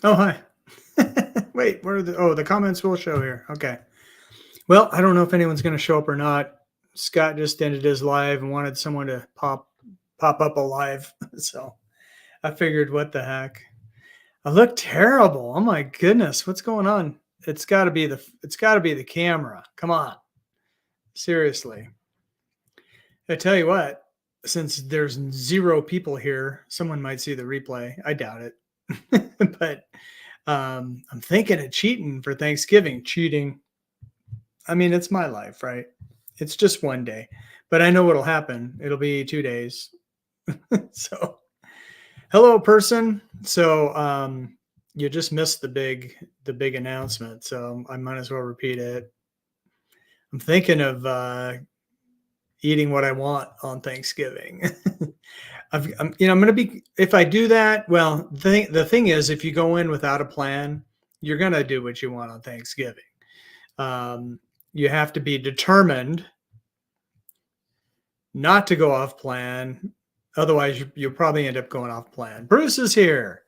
Oh, hi. Wait, where are the comments will show here. Okay. Well, I don't know if anyone's going to show up or not. Scott just ended his live and wanted someone to pop up alive. So I figured, what the heck? I look terrible. Oh my goodness, what's going on? It's got to be the camera. Come on. Seriously. I tell you what, since there's zero people here, someone might see the replay. I doubt it. But I'm thinking of cheating for Thanksgiving. Cheating. I mean, it's my life, right? It's just one day, but I know what'll happen. It'll be 2 days. So, hello, person. So, you just missed the big announcement. So I might as well repeat it. I'm thinking of eating what I want on Thanksgiving. I'm going to be, if I do that, well, the thing is, if you go in without a plan, you're going to do what you want on Thanksgiving. Um, you have to be determined not to go off plan. Otherwise, you'll probably end up going off plan. Bruce is here.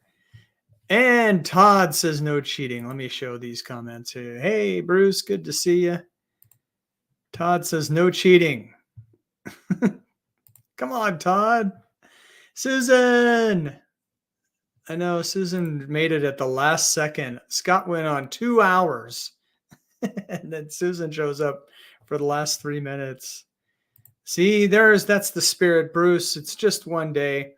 And Todd says no cheating. Let me show these comments here. Hey, Bruce, good to see you. Todd says no cheating. Come on, Todd. Susan. I know Susan made it at the last second. Scott went on 2 hours. And then Susan shows up for the last 3 minutes. See, that's the spirit, Bruce. It's just one day.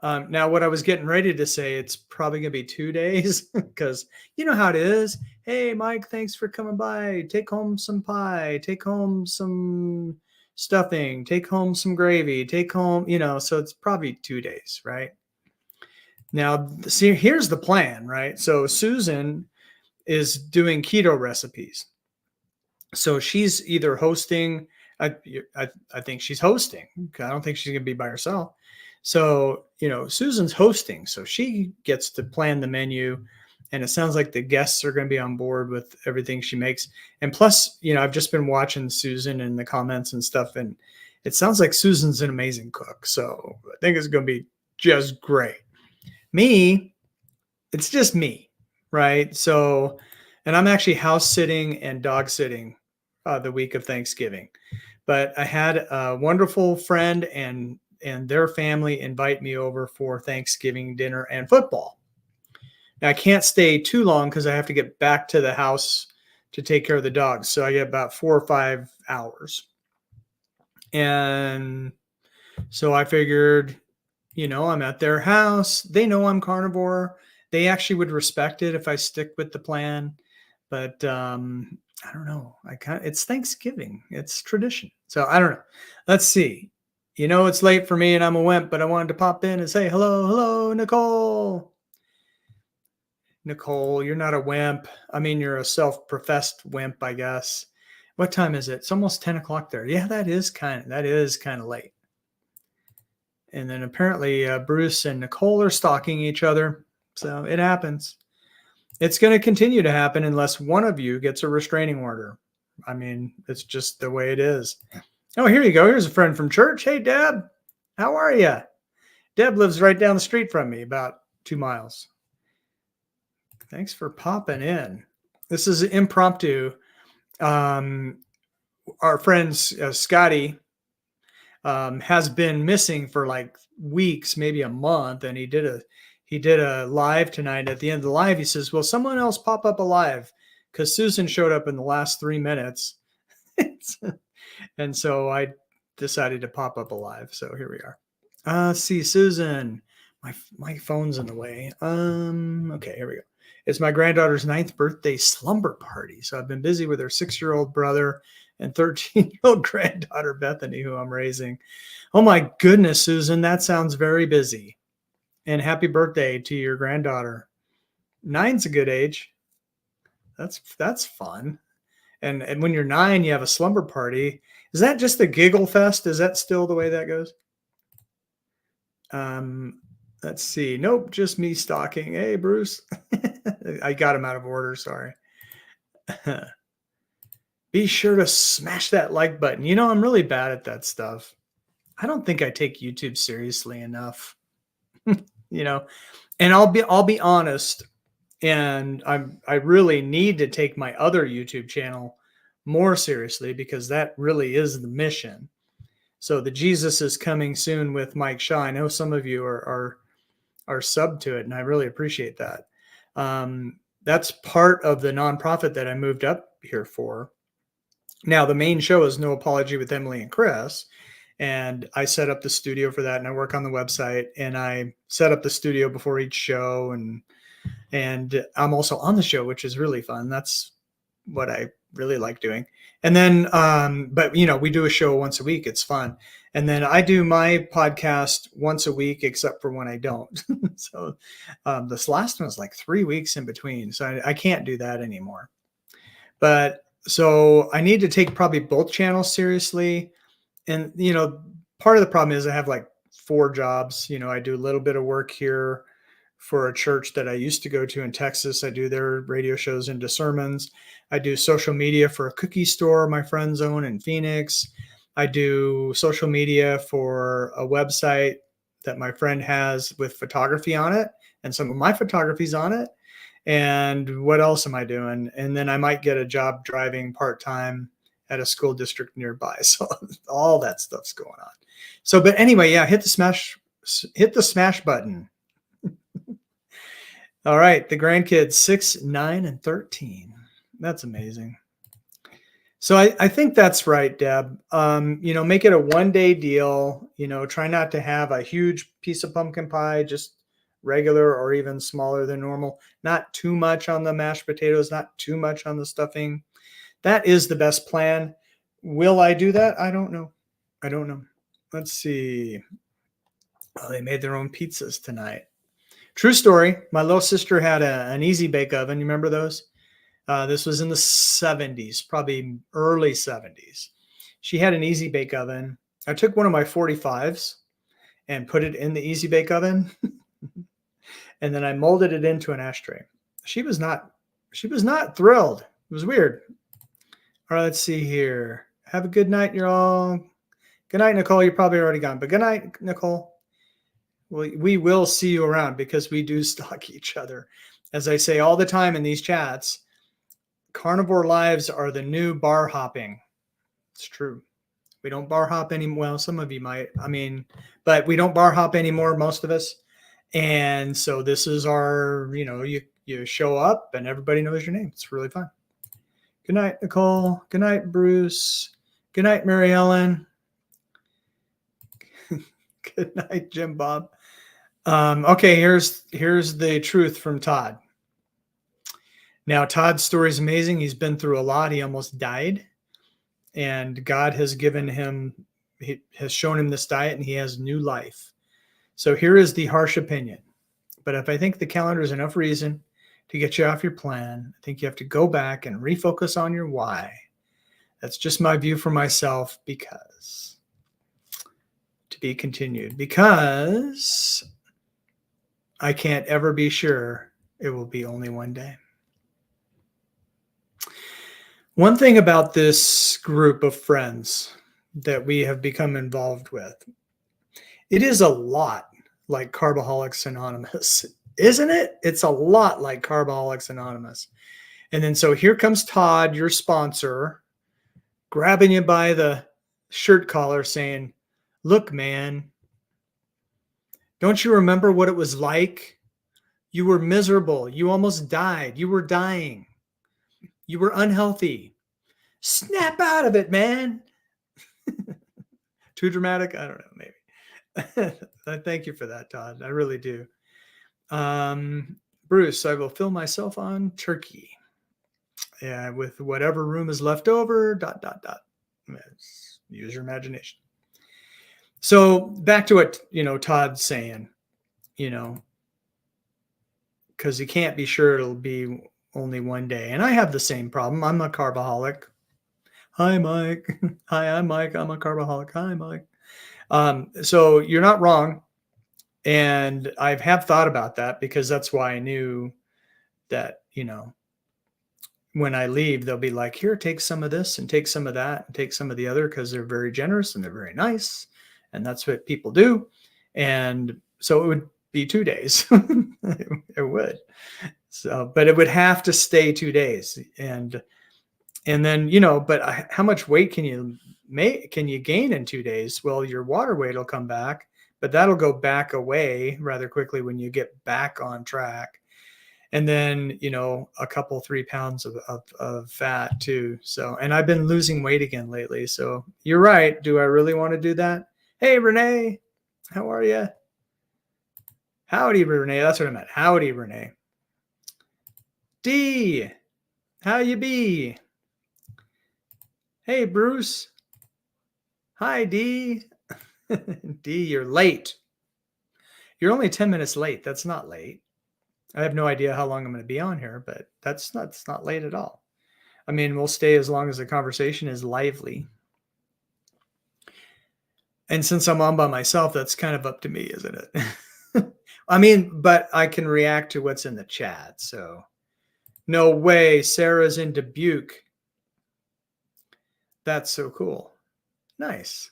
Now, what I was getting ready to say, it's probably going to be 2 days because you know how it is. Hey, Mike, thanks for coming by. Take home some pie. Take home some stuffing. Take home some gravy. Take home, so it's probably 2 days, right? Now, see, here's the plan, right? So Susan is doing keto recipes. So she's either hosting. I think she's hosting. I don't think she's going to be by herself. So, Susan's hosting. So she gets to plan the menu. And it sounds like the guests are going to be on board with everything she makes. And plus, I've just been watching Susan in the comments and stuff. And it sounds like Susan's an amazing cook. So I think it's going to be just great. Me, it's just me, right? So, and I'm actually house sitting and dog sitting the week of Thanksgiving. But I had a wonderful friend and their family invite me over for Thanksgiving dinner and football. Now I can't stay too long because I have to get back to the house to take care of the dogs. So I get about 4 or 5 hours. And so I figured, I'm at their house. They know I'm carnivore. They actually would respect it if I stick with the plan. But I don't know. It's Thanksgiving. It's tradition. So I don't know. Let's see. It's late for me and I'm a wimp, but I wanted to pop in and say hello, Nicole. Nicole, you're not a wimp. I mean, you're a self-professed wimp, I guess. What time is it? It's almost 10 o'clock there. Yeah, that is kind of late. And then apparently Bruce and Nicole are stalking each other. So it happens. It's going to continue to happen unless one of you gets a restraining order. I mean, it's just the way it is. Oh, here you go. Here's a friend from church. Hey, Deb. How are you? Deb lives right down the street from me, about 2 miles. Thanks for popping in. This is impromptu. Our friend Scotty has been missing for like weeks, maybe a month, and he did a live tonight. At the end of the live, he says, "Will someone else pop up alive?" Because Susan showed up in the last 3 minutes, and so I decided to pop up alive. So here we are. See, Susan, my phone's in the way. Okay, here we go. It's my granddaughter's 9th birthday slumber party. So I've been busy with her 6-year-old brother and 13-year-old granddaughter, Bethany, who I'm raising. Oh my goodness, Susan, that sounds very busy. And happy birthday to your granddaughter. 9's a good age. That's fun. And when you're 9, you have a slumber party. Is that just the giggle fest? Is that still the way that goes? Let's see. Nope, just me stalking. Hey, Bruce. I got him out of order. Sorry. Be sure to smash that like button. I'm really bad at that stuff. I don't think I take YouTube seriously enough. And I'll be honest. And I really need to take my other YouTube channel more seriously, because that really is the mission. So the Jesus is Coming Soon with Mike Shaw, I know some of you are sub to it, and I really appreciate that. That's part of the nonprofit that I moved up here for. Now, the main show is No Apology with Emily and Chris, and I set up the studio for that, and I work on the website, and I set up the studio before each show, and I'm also on the show, which is really fun. That's what I really like doing. And then, but we do a show once a week. It's fun. And then I do my podcast once a week, except for when I don't. So this last one was like 3 weeks in between. So I can't do that anymore. But so I need to take probably both channels seriously. And, part of the problem is I have like 4 jobs. I do a little bit of work here for a church that I used to go to in Texas. I do their radio shows into sermons. I do social media for a cookie store my friends own in Phoenix. I do social media for a website that my friend has with photography on it, and some of my photography's on it. And what else am I doing? And then I might get a job driving part-time at a school district nearby. So all that stuff's going on. So, but anyway, yeah, hit the smash button. All right, the grandkids 6, 9, and 13. That's amazing. So I think that's right, Deb. Make it a one-day deal. Try not to have a huge piece of pumpkin pie, just regular or even smaller than normal. Not too much on the mashed potatoes, not too much on the stuffing. That is the best plan. Will I do that? I don't know. Let's see. Oh, they made their own pizzas tonight. True story. My little sister had an Easy Bake Oven. You remember those? This was in the 70s, probably early 70s. She had an Easy Bake Oven. I took one of my 45s and put it in the Easy Bake Oven. And then I molded it into an ashtray. She was not thrilled. It was weird. All right, let's see here. Have a good night, you're all. Good night, Nicole. You're probably already gone, but good night, Nicole. We will see you around, because we do stalk each other. As I say all the time in these chats, carnivore lives are the new bar hopping. It's true. We don't bar hop anymore. Well, some of you might. But we don't bar hop anymore, most of us. And so this is our, you show up and everybody knows your name. It's really fun. Good night, Nicole. Good night, Bruce. Good night, Mary Ellen. Good night, Jim Bob. Okay, here's the truth from Todd. Now, Todd's story is amazing. He's been through a lot. He almost died, and God has he has shown him this diet, and he has new life. So here is the harsh opinion. But if I think the calendar is enough reason to get you off your plan, I think you have to go back and refocus on your why. That's just my view for myself, because to be continued, because I can't ever be sure it will be only one day. One thing about this group of friends that we have become involved with, it is a lot like Carboholics Anonymous, isn't it? It's a lot like Carboholics Anonymous. And then so here comes Todd, your sponsor, grabbing you by the shirt collar saying, look, man, don't you remember what it was like? You were miserable. You almost died. You were dying. You were unhealthy. Snap out of it, man. Too dramatic? I don't know, maybe. I thank you for that, Todd. I really do. Bruce, I will fill myself on turkey. Yeah, with whatever room is left over, ... Use your imagination. So back to what, Todd's saying, because you can't be sure it'll be only one day. And I have the same problem. I'm a carboholic. Hi, Mike. Hi, I'm Mike. I'm a carboholic. Hi, Mike. So you're not wrong. And I have thought about that, because that's why I knew that, when I leave, they'll be like, here, take some of this and take some of that and take some of the other, because they're very generous and they're very nice. And that's what people do. And so it would be 2 days. It would. So, but it would have to stay 2 days. And then, but how much weight can you gain in 2 days? Well, your water weight will come back, but that'll go back away rather quickly when you get back on track. And then, a couple, 3 pounds of fat too. So, and I've been losing weight again lately. So you're right. Do I really want to do that? Hey, Renee, how are you? Howdy, Renee. That's what I meant. Howdy, Renee. D, how you be? Hey, Bruce. Hi, D. D, you're late. You're only 10 minutes late. That's not late. I have no idea how long I'm going to be on here, but that's not late at all. I mean, we'll stay as long as the conversation is lively. And since I'm on by myself, that's kind of up to me, isn't it? I mean, but I can react to what's in the chat. So no way. Sarah's in Dubuque. That's so cool. Nice.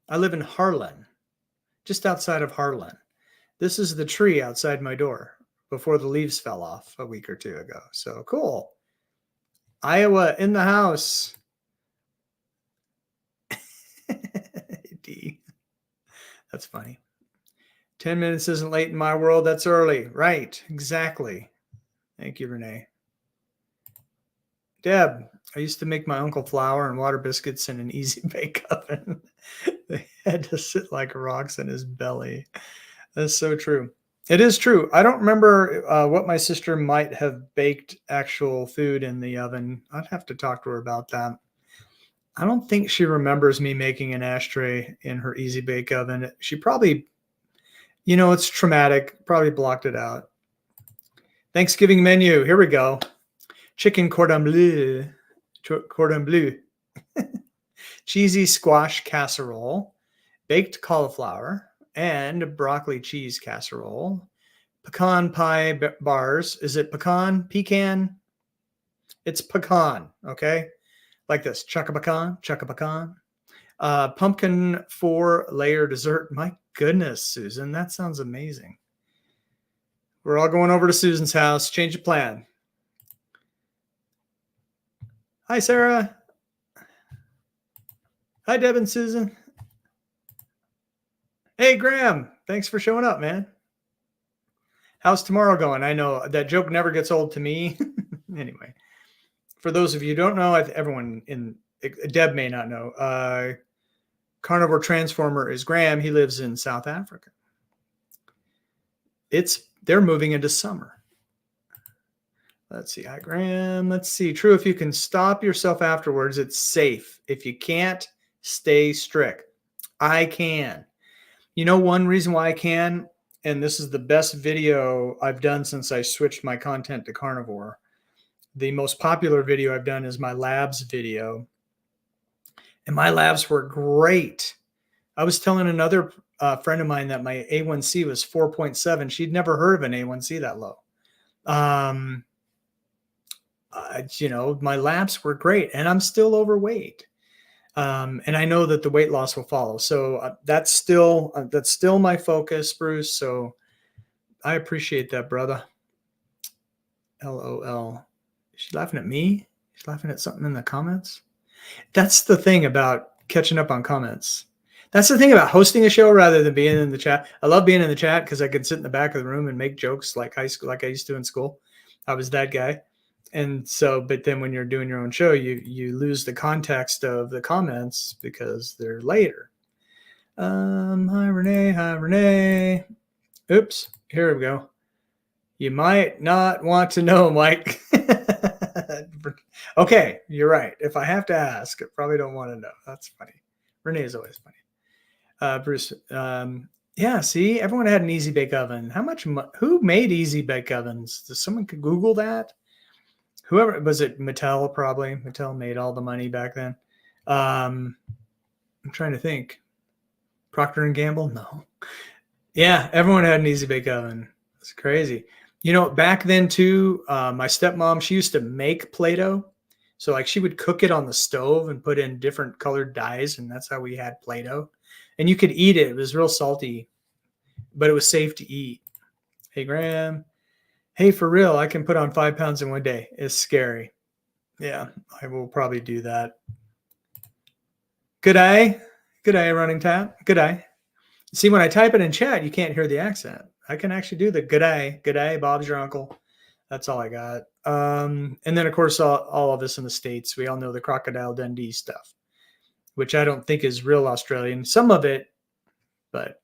I live in Harlan, just outside of Harlan. This is the tree outside my door before the leaves fell off a week or two ago. So cool. Iowa in the house. D. That's funny. 10 minutes isn't late in my world. That's early. Right. Exactly. Thank you, Renee. Deb, I used to make my uncle flour and water biscuits in an easy bake oven. They had to sit like rocks in his belly. That's so true. It is true. I don't remember what my sister might have baked actual food in the oven. I'd have to talk to her about that. I don't think she remembers me making an ashtray in her easy bake oven. She probably, it's traumatic, probably blocked it out. Thanksgiving menu. Here we go. Chicken cordon bleu. Cheesy squash casserole, baked cauliflower, and broccoli cheese casserole, pecan pie bars. Is it pecan? Pecan? It's pecan, okay? Like this, chuck-a-pecan. Pumpkin 4-layer dessert. My goodness, Susan, that sounds amazing. We're all going over to Susan's house. Change of plan. Hi, Sarah. Hi, Deb and Susan. Hey, Graham. Thanks for showing up, man. How's tomorrow going? I know that joke never gets old to me. Anyway, for those of you who don't know, everyone in Deb may not know. Carnivore Transformer is Graham. He lives in South Africa. They're moving into summer. Let's see. Hi, Graham. Let's see. True, if you can stop yourself afterwards, it's safe. If you can't, stay strict. I can. One reason why I can, and this is the best video I've done since I switched my content to carnivore. The most popular video I've done is my labs video. And my labs were great. I was telling another friend of mine that my A1C was 4.7. She'd never heard of an A1C that low. My labs were great, and I'm still overweight. And I know that the weight loss will follow. So that's still my focus, Bruce. So I appreciate that, brother. LOL. Is she laughing at me? She's laughing at something in the comments. That's the thing about catching up on comments. That's the thing about hosting a show rather than being in the chat. I love being in the chat because I can sit in the back of the room and make jokes like high school, like I used to in school. I was that guy. And so, but then when you're doing your own show, you lose the context of the comments because they're later. Hi, Renee. Oops, here we go. You might not want to know, Mike. Okay, you're right. If I have to ask, I probably don't want to know. That's funny. Renee is always funny. Bruce, yeah, see, everyone had an easy bake oven. Who made easy bake ovens? Does someone could Google that? Whoever was it, Mattel probably. Mattel made all the money back then. I'm trying to think. Procter and Gamble? No. Yeah, everyone had an easy bake oven. It's crazy. Back then too, my stepmom, she used to make Play-Doh. So like she would cook it on the stove and put in different colored dyes, and that's how we had Play-Doh. And you could eat it. It was real salty, but it was safe to eat. Hey, Graham. Hey, for real, I can put on 5 pounds in one day. It's scary. Yeah, I will probably do that. Good day. Good day, running tap. Good day. See, when I type it in chat, you can't hear the accent. I can actually do the good day, Bob's your uncle. That's all I got. And then, of course, all of us in the States, we all know the Crocodile Dundee stuff, which I don't think is real Australian. Some of it, but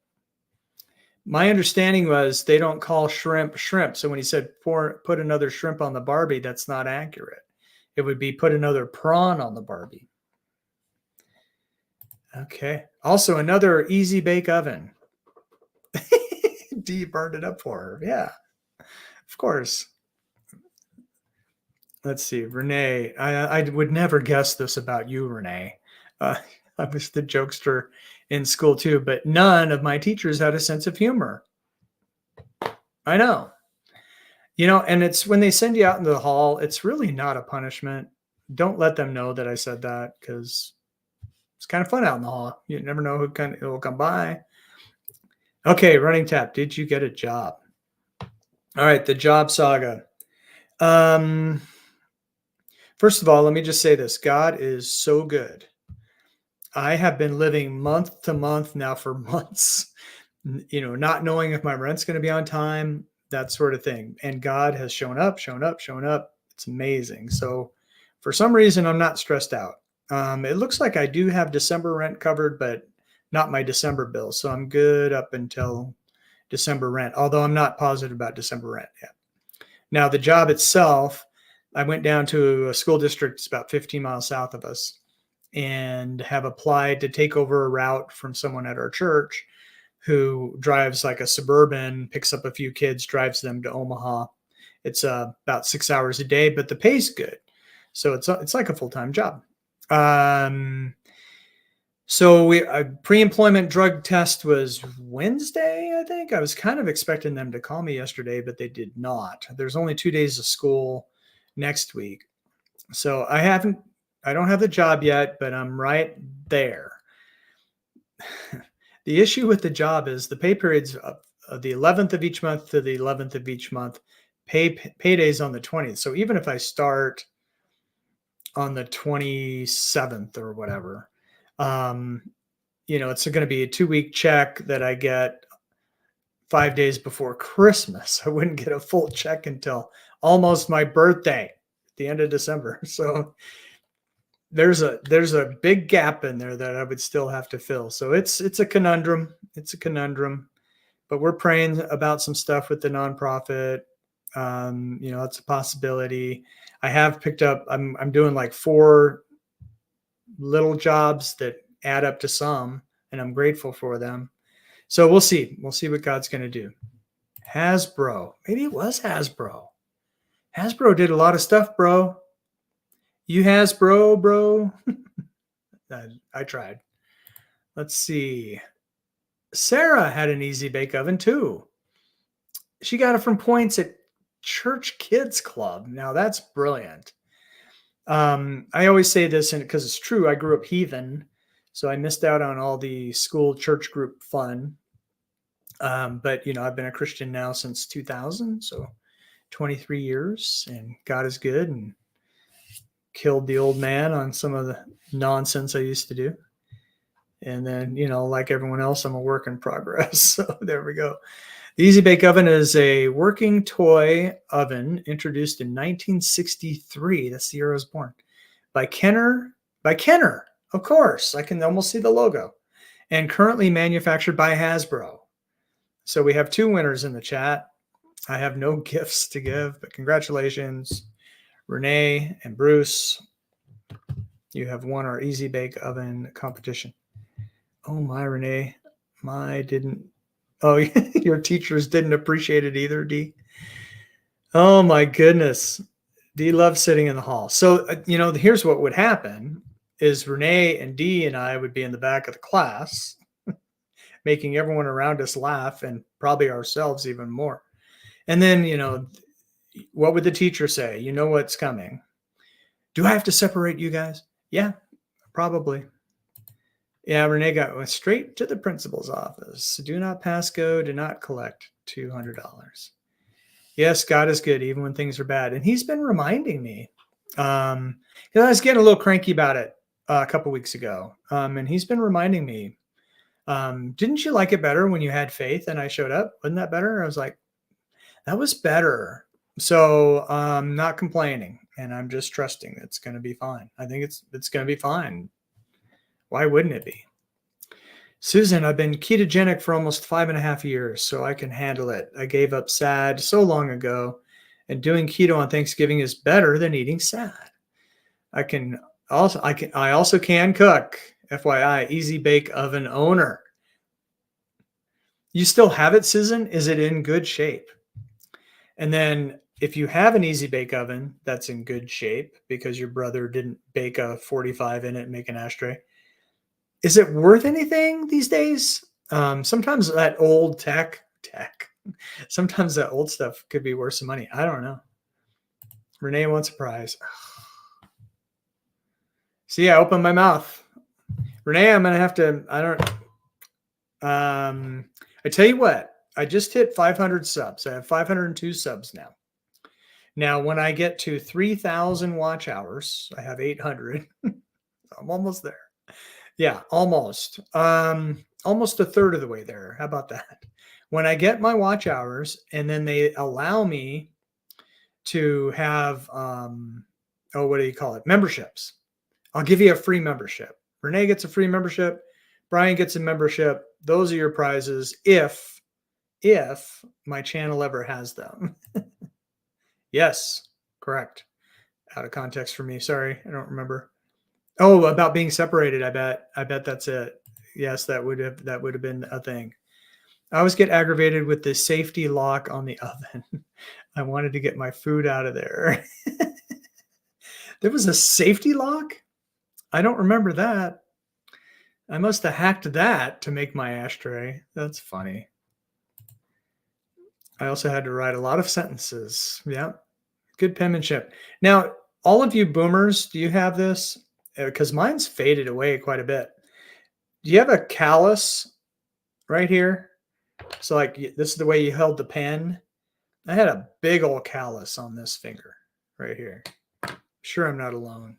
my understanding was they don't call shrimp shrimp. So when he said put another shrimp on the Barbie, that's not accurate. It would be put another prawn on the Barbie. Okay. Also, another easy bake oven. Dee burned it up for her. Yeah, of course. Let's see. Renee, I would never guess this about you, Renee. I was the jokester in school too, but none of my teachers had a sense of humor. I know. And it's when they send you out into the hall, it's really not a punishment. Don't let them know that I said that because it's kind of fun out in the hall. You never know who will come by. Okay, running tap. Did you get a job? All right, the job saga. First of all, let me just say this. God is so good. I have been living month to month now for months, not knowing if my rent's going to be on time, that sort of thing. And God has shown up. It's amazing. So for some reason, I'm not stressed out. It looks like I do have December rent covered, but not my December bill. So I'm good up until December rent, although I'm not positive about December rent yet. Now, the job itself, I went down to a school district that's about 15 miles south of us and have applied to take over a route from someone at our church who drives like a Suburban, picks up a few kids, drives them to Omaha. It's about 6 hours a day, but the pay's good. So it's like a full-time job. So a pre-employment drug test was Wednesday, I think. I was kind of expecting them to call me yesterday, but they did not. There's only 2 days of school next week. So I don't have the job yet, but I'm right there. The issue with the job is the pay periods of the 11th of each month to the 11th of each month, paydays on the 20th. So even if I start on the 27th or whatever, it's going to be a 2-week check that I get 5 days before Christmas. I wouldn't get a full check until almost my birthday, the end of December. So there's a big gap in there that I would still have to fill. So it's a conundrum. But we're praying about some stuff with the nonprofit. It's a possibility. I have picked up, I'm doing like 4 little jobs that add up to some, and I'm grateful for them. So we'll see what God's going to do. Hasbro. Maybe it was Hasbro. Hasbro did a lot of stuff, bro. You Hasbro, bro. I tried. Let's see. Sarah had an easy bake oven too. She got it from points at Church Kids Club. Now that's brilliant. I always say this because it's true. I grew up heathen, so I missed out on all the school church group fun. But I've been a Christian now since 2000, so 23 years, and God is good and killed the old man on some of the nonsense I used to do. And then, like everyone else, I'm a work in progress. So there we go. The Easy Bake Oven is a working toy oven introduced in 1963. That's the year I was born. By Kenner. Of course, I can almost see the logo. And currently manufactured by Hasbro. So we have 2 winners in the chat. I have no gifts to give, but congratulations, Renee and Bruce. You have won our Easy Bake Oven competition. Oh my, Renee. Oh, your teachers didn't appreciate it either, Dee. Oh my goodness. Dee loves sitting in the hall. So, here's what would happen is Renee and Dee and I would be in the back of the class, making everyone around us laugh and probably ourselves even more. And then, what would the teacher say? You know what's coming. Do I have to separate you guys? Yeah, probably. Yeah, Renee went straight to the principal's office. Do not pass go, do not collect $200. Yes, God is good even when things are bad. And he's been reminding me. I was getting a little cranky about it a couple weeks ago. And he's been reminding me, didn't you like it better when you had faith and I showed up? Wasn't that better? I was like, that was better. So I'm not complaining and I'm just trusting it's going to be fine. I think it's going to be fine. Why wouldn't it be? Susan, I've been ketogenic for almost 5.5 years, so I can handle it. I gave up SAD so long ago, and doing keto on Thanksgiving is better than eating SAD. I also can cook. FYI, Easy Bake Oven owner. You still have it, Susan? Is it in good shape? And then if you have an Easy Bake Oven that's in good shape because your brother didn't bake a 45 in it and make an ashtray, is it worth anything these days? Sometimes that old tech, sometimes that old stuff could be worth some money. I don't know. Renee wants a prize. See, I opened my mouth. Renee, I'm going to have to, I tell you what, I just hit 500 subs. I have 502 subs now. Now, when I get to 3,000 watch hours, I have 800. I'm almost there. Yeah, almost. Almost a third of the way there. How about that? When I get my watch hours and then they allow me to have, what do you call it? Memberships. I'll give you a free membership. Renee gets a free membership. Brian gets a membership. Those are your prizes if my channel ever has them. Yes, correct. Out of context for me. Sorry, I don't remember. Oh, about being separated. I bet that's it. Yes, that would have been a thing. I always get aggravated with the safety lock on the oven. I wanted to get my food out of there. There was a safety lock? I don't remember that. I must have hacked that to make my ashtray. That's funny. I also had to write a lot of sentences. Yeah. Good penmanship. Now, all of you boomers, do you have this? Because mine's faded away quite a bit. Do you have a callus right here? So like this is the way you held the pen. I had a big old callus on this finger right here. Sure, I'm not alone.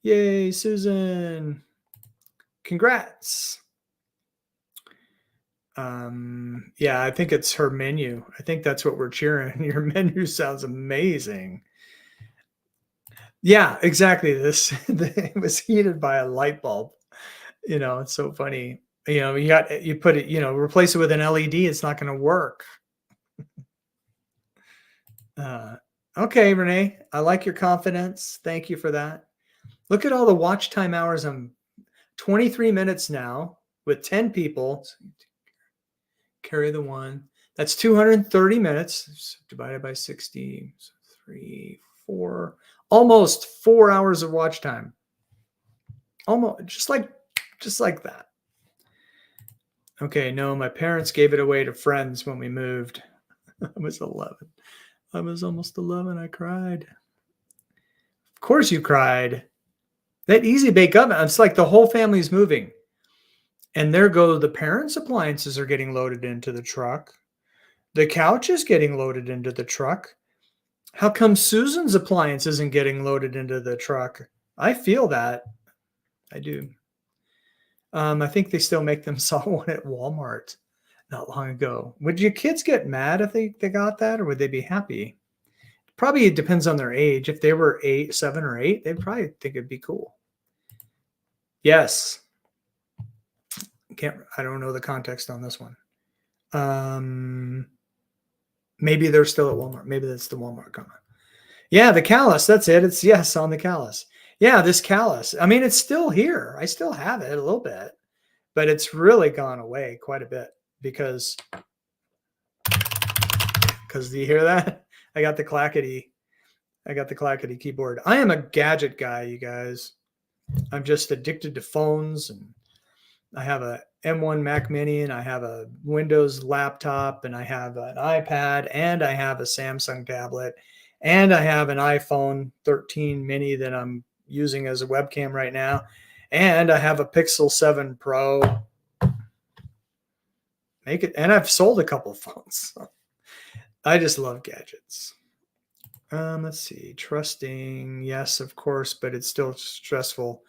Yay, Susan. Congrats. Yeah, I think it's her menu. I think that's what we're cheering. Your menu sounds amazing. Yeah, exactly. It was heated by a light bulb. It's so funny. You put it, replace it with an LED, it's not going to work. Okay, Renee, I like your confidence. Thank you for that. Look at all the watch time hours. I'm 23 minutes now with 10 people. Carry the one. That's 230 minutes divided by 60. So 3, 4, almost 4 hours of watch time. Almost just like that. Okay, no, my parents gave it away to friends when we moved. I was 11. I was almost 11. I cried. Of course you cried. That Easy Bake Oven, it's like the whole family's moving. And there go the parents' appliances are getting loaded into the truck. The couch is getting loaded into the truck. How come Susan's appliance isn't getting loaded into the truck? I feel that. I do. I think they still make them. Saw one at Walmart not long ago. Would your kids get mad if they got that, or would they be happy? Probably it depends on their age. If they were 7 or 8, they'd probably think it'd be cool. Yes. I don't know the context on this one. Maybe they're still at Walmart. Maybe that's the Walmart comment. Yeah, the callus. That's it. It's yes on the callus. Yeah, this callus. I mean, it's still here. I still have it a little bit, but it's really gone away quite a bit because do you hear that? I got the clackety keyboard. I am a gadget guy, you guys. I'm just addicted to phones, and I have a M1 Mac Mini, and I have a Windows laptop, and I have an iPad, and I have a Samsung tablet, and I have an iPhone 13 mini that I'm using as a webcam right now, and I have a Pixel 7 Pro. And I've sold a couple of phones. I just love gadgets. Let's see. Trusting, yes, of course, but it's still stressful.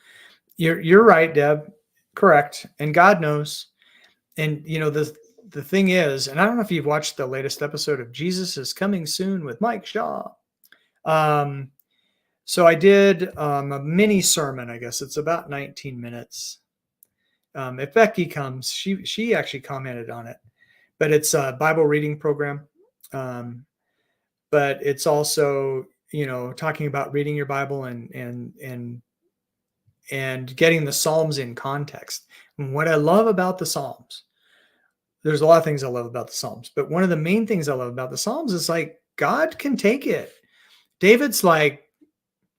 You're right, Deb. Correct. And God knows. And the thing is, and I don't know if you've watched the latest episode of Jesus is Coming Soon with Mike Shaw. So I did a mini sermon, I guess. It's about 19 minutes. If Becky comes, she actually commented on it. But it's a Bible reading program. But it's also, talking about reading your Bible and getting the Psalms in context. And what I love about the Psalms, there's a lot of things I love about the Psalms, but one of the main things I love about the Psalms is like God can take it. David's like,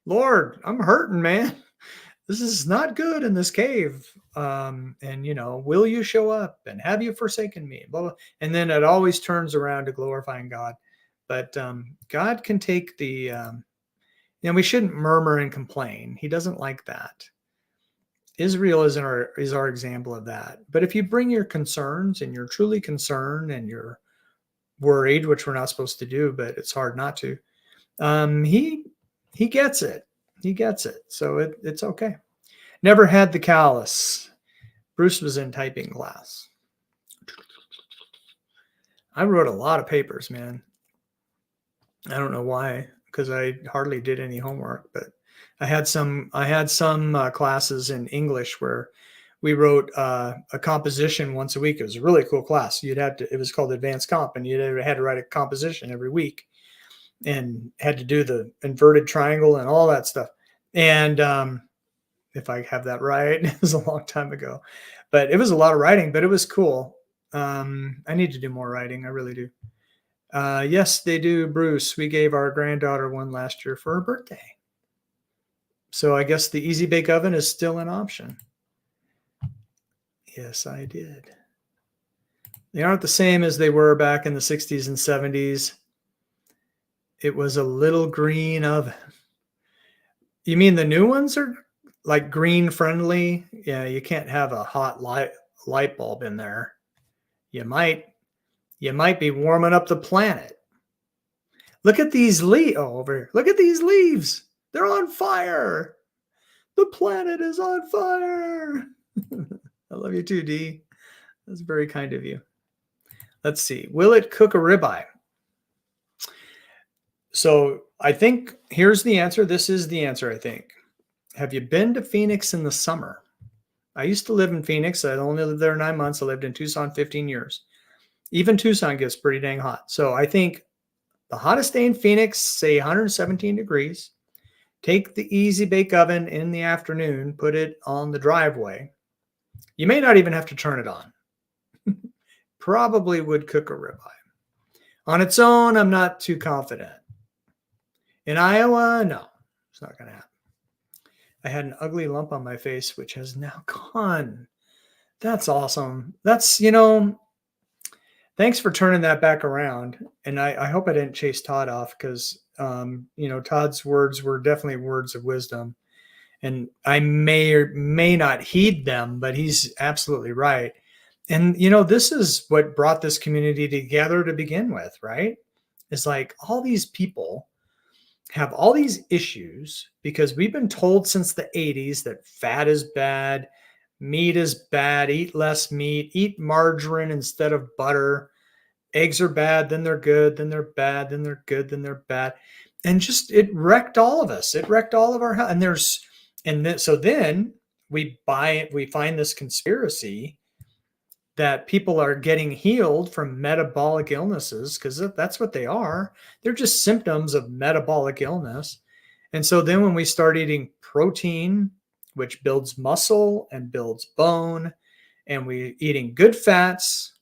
Lord, I'm hurting, man. This is not good in this cave. And will you show up, and have you forsaken me? Blah, blah. And then it always turns around to glorifying God. But God can take the, we shouldn't murmur and complain. He doesn't like that. Israel is our example of that. But if you bring your concerns and you're truly concerned and you're worried, which we're not supposed to do, but it's hard not to, he gets it. He gets it. So it's okay. Never had the callus. Bruce was in typing class. I wrote a lot of papers, man. I don't know why, because I hardly did any homework, but I had some classes in English where we wrote a composition once a week. It was a really cool class. It was called Advanced Comp, and you had to write a composition every week and had to do the inverted triangle and all that stuff. And if I have that right, it was a long time ago, but it was a lot of writing, but it was cool. I need to do more writing. I really do. Yes, they do, Bruce. We gave our granddaughter one last year for her birthday. So I guess the Easy Bake Oven is still an option. Yes, I did. They aren't the same as they were back in the 60s and 70s. It was a little green oven. You mean the new ones are like green friendly? Yeah, you can't have a hot light bulb in there. You might be warming up the planet. Look at these leaves over here. Look at these leaves. They're on fire. The planet is on fire. I love you too, Dee. That's very kind of you. Let's see. Will it cook a ribeye? So I think here's the answer. This is the answer, I think. Have you been to Phoenix in the summer? I used to live in Phoenix. I only lived there 9 months. I lived in Tucson 15 years. Even Tucson gets pretty dang hot. So I think the hottest day in Phoenix, say 117 degrees. Take the Easy Bake Oven in the afternoon, put it on the driveway. You may not even have to turn it on. Probably would cook a ribeye. On its own, I'm not too confident. In Iowa, no, it's not going to happen. I had an ugly lump on my face, which has now gone. That's awesome. That's, thanks for turning that back around. And I hope I didn't chase Todd off because, Todd's words were definitely words of wisdom. And I may or may not heed them, but he's absolutely right. And, this is what brought this community together to begin with, right? It's like all these people have all these issues because we've been told since the 80s that fat is bad, meat is bad, eat less meat, eat margarine instead of butter. Eggs are bad, then they're good, then they're bad, then they're good, then they're bad. And just it wrecked all of us. It wrecked all of our health. So then we find this conspiracy that people are getting healed from metabolic illnesses because that's what they are. They're just symptoms of metabolic illness. And so then when we start eating protein, which builds muscle and builds bone, and we eating good fats,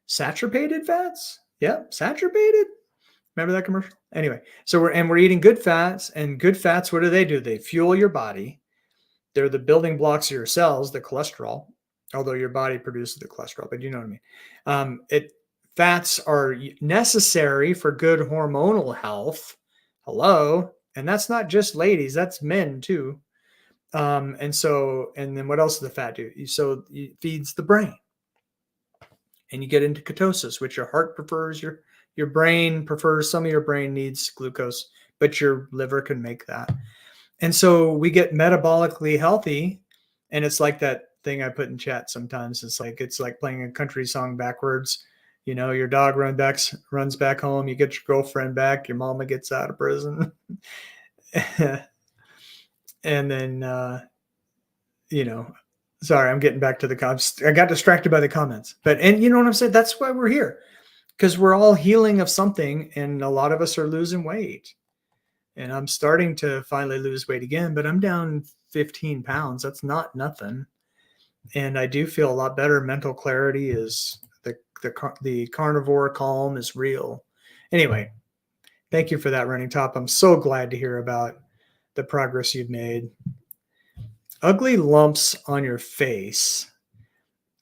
saturated fats. Yeah, saturated. Remember that commercial? Anyway, so we're eating good fats, and good fats, what do? They fuel your body. They're the building blocks of your cells, the cholesterol, although your body produces the cholesterol, but you know what I mean. Fats are necessary for good hormonal health. Hello. And that's not just ladies, that's men too. And then what else does the fat do? So it feeds the brain. and you get into ketosis, which your heart prefers, your brain prefers, some of your brain needs glucose, but your liver can make that. And so we get metabolically healthy, and it's like that thing I put in chat sometimes. It's like playing a country song backwards. You know, your dog runs back home, you get your girlfriend back, your mama gets out of prison. And then you know, sorry, I'm getting back to the comments. I got distracted by the comments. And you know what I'm saying? That's why we're here. Because we're all healing of something, and a lot of us are losing weight. And I'm starting to finally lose weight again, but I'm down 15 pounds. That's not nothing. And I do feel a lot better. Mental clarity is the carnivore calm is real. Anyway, thank you for that, Running Top. I'm so glad to hear about the progress you've made. Ugly lumps on your face.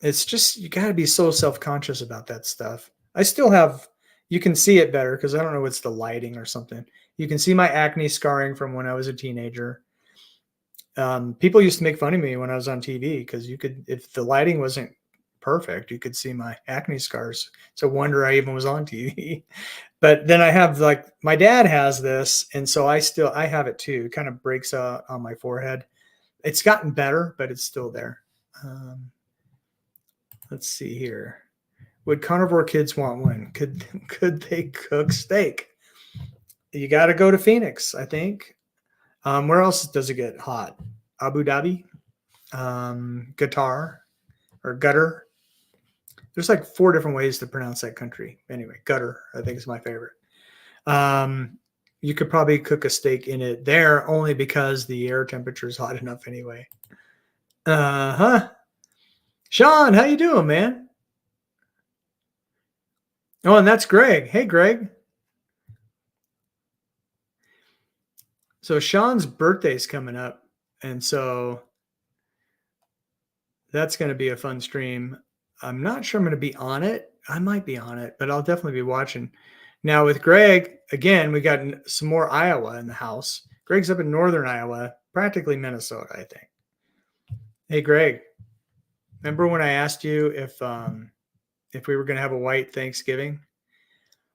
It's just, you got to be so self-conscious about that stuff. I still have, you can see it better because I don't know, it's the lighting or something. You can see my acne scarring from when I was a teenager. People used to make fun of me when I was on TV because you could, if the lighting wasn't perfect, you could see my acne scars. It's a wonder I even was on TV. But then I have, like, my dad has this, and so I have it too. It kind of breaks out on my forehead. It's gotten better, but it's still there. Let's see here. Would carnivore kids want one? Could they cook steak? You got to go to Phoenix, I think. Where else does it get hot? Abu Dhabi, Qatar, or Qatar. There's like 4 different ways to pronounce that country. Anyway, Qatar, I think, is my favorite. You could probably cook a steak in it there only because the air temperature is hot enough anyway. Sean, how you doing, man? Oh, and that's Greg. Hey, Greg. So Sean's birthday's coming up, and so that's going to be a fun stream. I'm not sure I'm going to be on it. I might be on it, but I'll definitely be watching. Now with Greg, again, we got some more Iowa in the house. Greg's up in northern Iowa, practically Minnesota, I think. Hey, Greg, remember when I asked you if we were going to have a white Thanksgiving?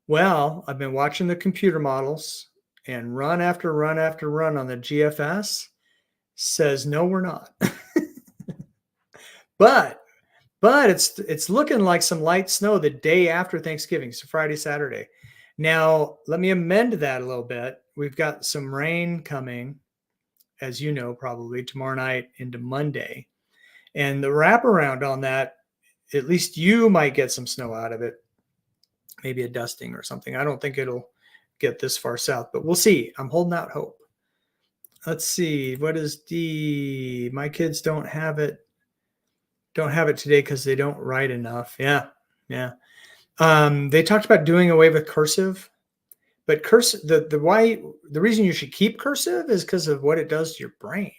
Well, I've been watching the computer models, and run after run after run on the GFS says, no, we're not. But it's looking like some light snow the day after Thanksgiving, so Friday, Saturday. Now, let me amend that a little bit. We've got some rain coming, as you know, probably tomorrow night into Monday. And the wraparound on that, at least you might get some snow out of it, maybe a dusting or something. I don't think it'll get this far south, but we'll see. I'm holding out hope. Let's see. What is D? My kids don't have it today because they don't write enough. Yeah. They talked about doing away with cursive, but the reason you should keep cursive is because of what it does to your brain.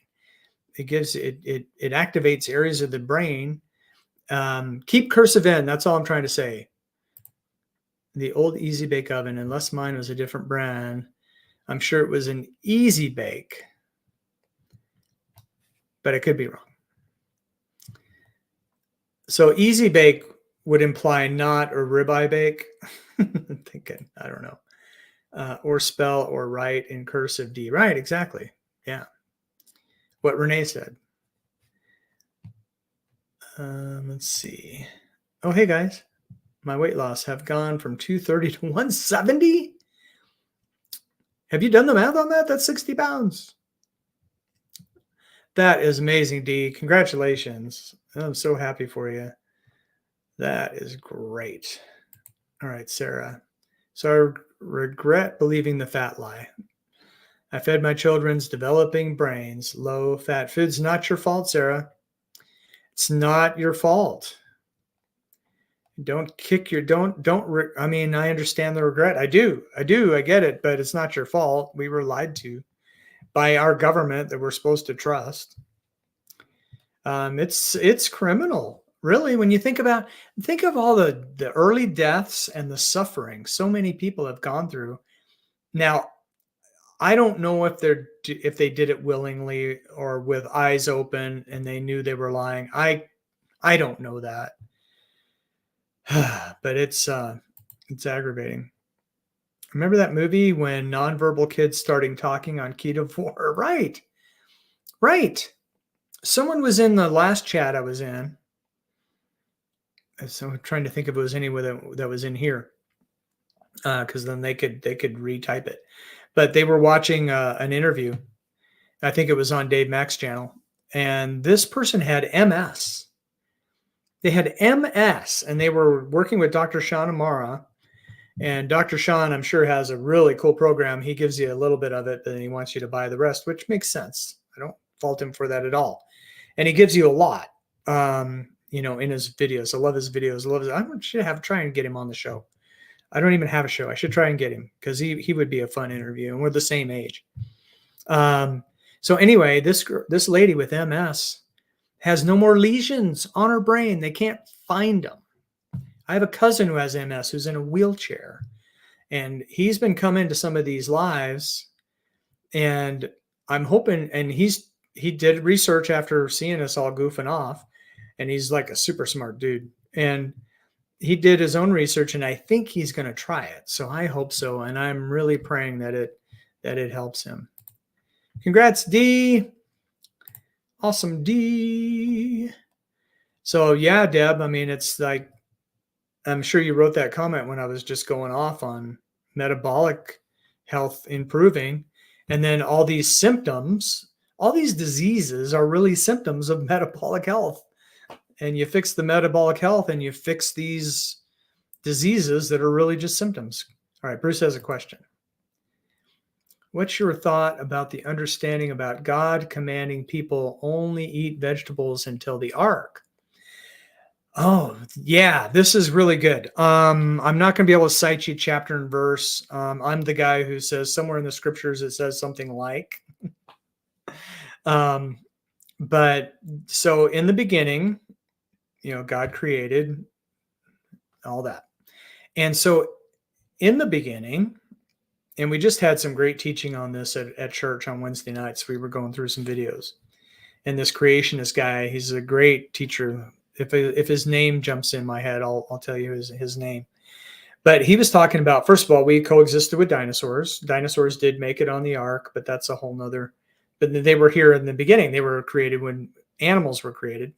It activates areas of the brain. Keep cursive in. That's all I'm trying to say. The old Easy Bake Oven, unless mine was a different brand, I'm sure it was an Easy Bake, but I could be wrong. So Easy Bake would imply not a ribeye bake. I'm thinking, I don't know. Or spell or write in cursive D. Right, exactly. Yeah. What Renee said. Let's see. Oh, hey guys. My weight loss have gone from 230 to 170. Have you done the math on that? That's 60 pounds. That is amazing, D. Congratulations. I'm so happy for you. That is great. All right, Sarah. So I regret believing the fat lie. I fed my children's developing brains low-fat foods. Not your fault, Sarah. It's not your fault. Don't kick your, I mean, I understand the regret. I do. I get it, but it's not your fault. We were lied to by our government that we're supposed to trust. It's criminal, really, when you think of all the early deaths and the suffering so many people have gone through. Now, I don't know if they did it willingly or with eyes open and they knew they were lying. I don't know that. But it's aggravating. Remember that movie when nonverbal kids starting talking on Keto4? Right. Right. Someone was in the last chat I was in. So I'm trying to think if it was anyone that was in here. Because then they could retype it. But they were watching an interview. I think it was on Dave Mack's channel. And this person had MS. They had MS, and they were working with Dr. Sean Amara. And Dr. Sean, I'm sure, has a really cool program. He gives you a little bit of it, and he wants you to buy the rest, which makes sense. I don't fault him for that at all. And he gives you a lot, in his videos. I love his videos. I should try and get him on the show. I don't even have a show. I should try and get him because he would be a fun interview, and we're the same age. So anyway, this lady with MS has no more lesions on her brain. They can't find them. I have a cousin who has MS who's in a wheelchair, and he's been coming to some of these lives, and I'm hoping, and he did research after seeing us all goofing off, and he's like a super smart dude, and he did his own research, and I think he's going to try it. So I hope so, and I'm really praying that it helps him. Congrats, D. Awesome, D. So yeah, Deb, I mean, it's like, I'm sure you wrote that comment when I was just going off on metabolic health improving. And then all these symptoms, all these diseases are really symptoms of metabolic health. And you fix the metabolic health and you fix these diseases that are really just symptoms. All right, Bruce has a question. What's your thought about the understanding about God commanding people only eat vegetables until the ark? Oh, yeah, this is really good. I'm not going to be able to cite you chapter and verse. I'm the guy who says somewhere in the scriptures it says something like. But so in the beginning, God created all that. And so in the beginning, and we just had some great teaching on this at church on Wednesday nights. We were going through some videos. And this creationist guy, he's a great teacher. If his name jumps in my head, I'll tell you his name. But he was talking about, first of all, we coexisted with dinosaurs. Dinosaurs did make it on the ark, but that's a whole nother. But they were here in the beginning. They were created when animals were created.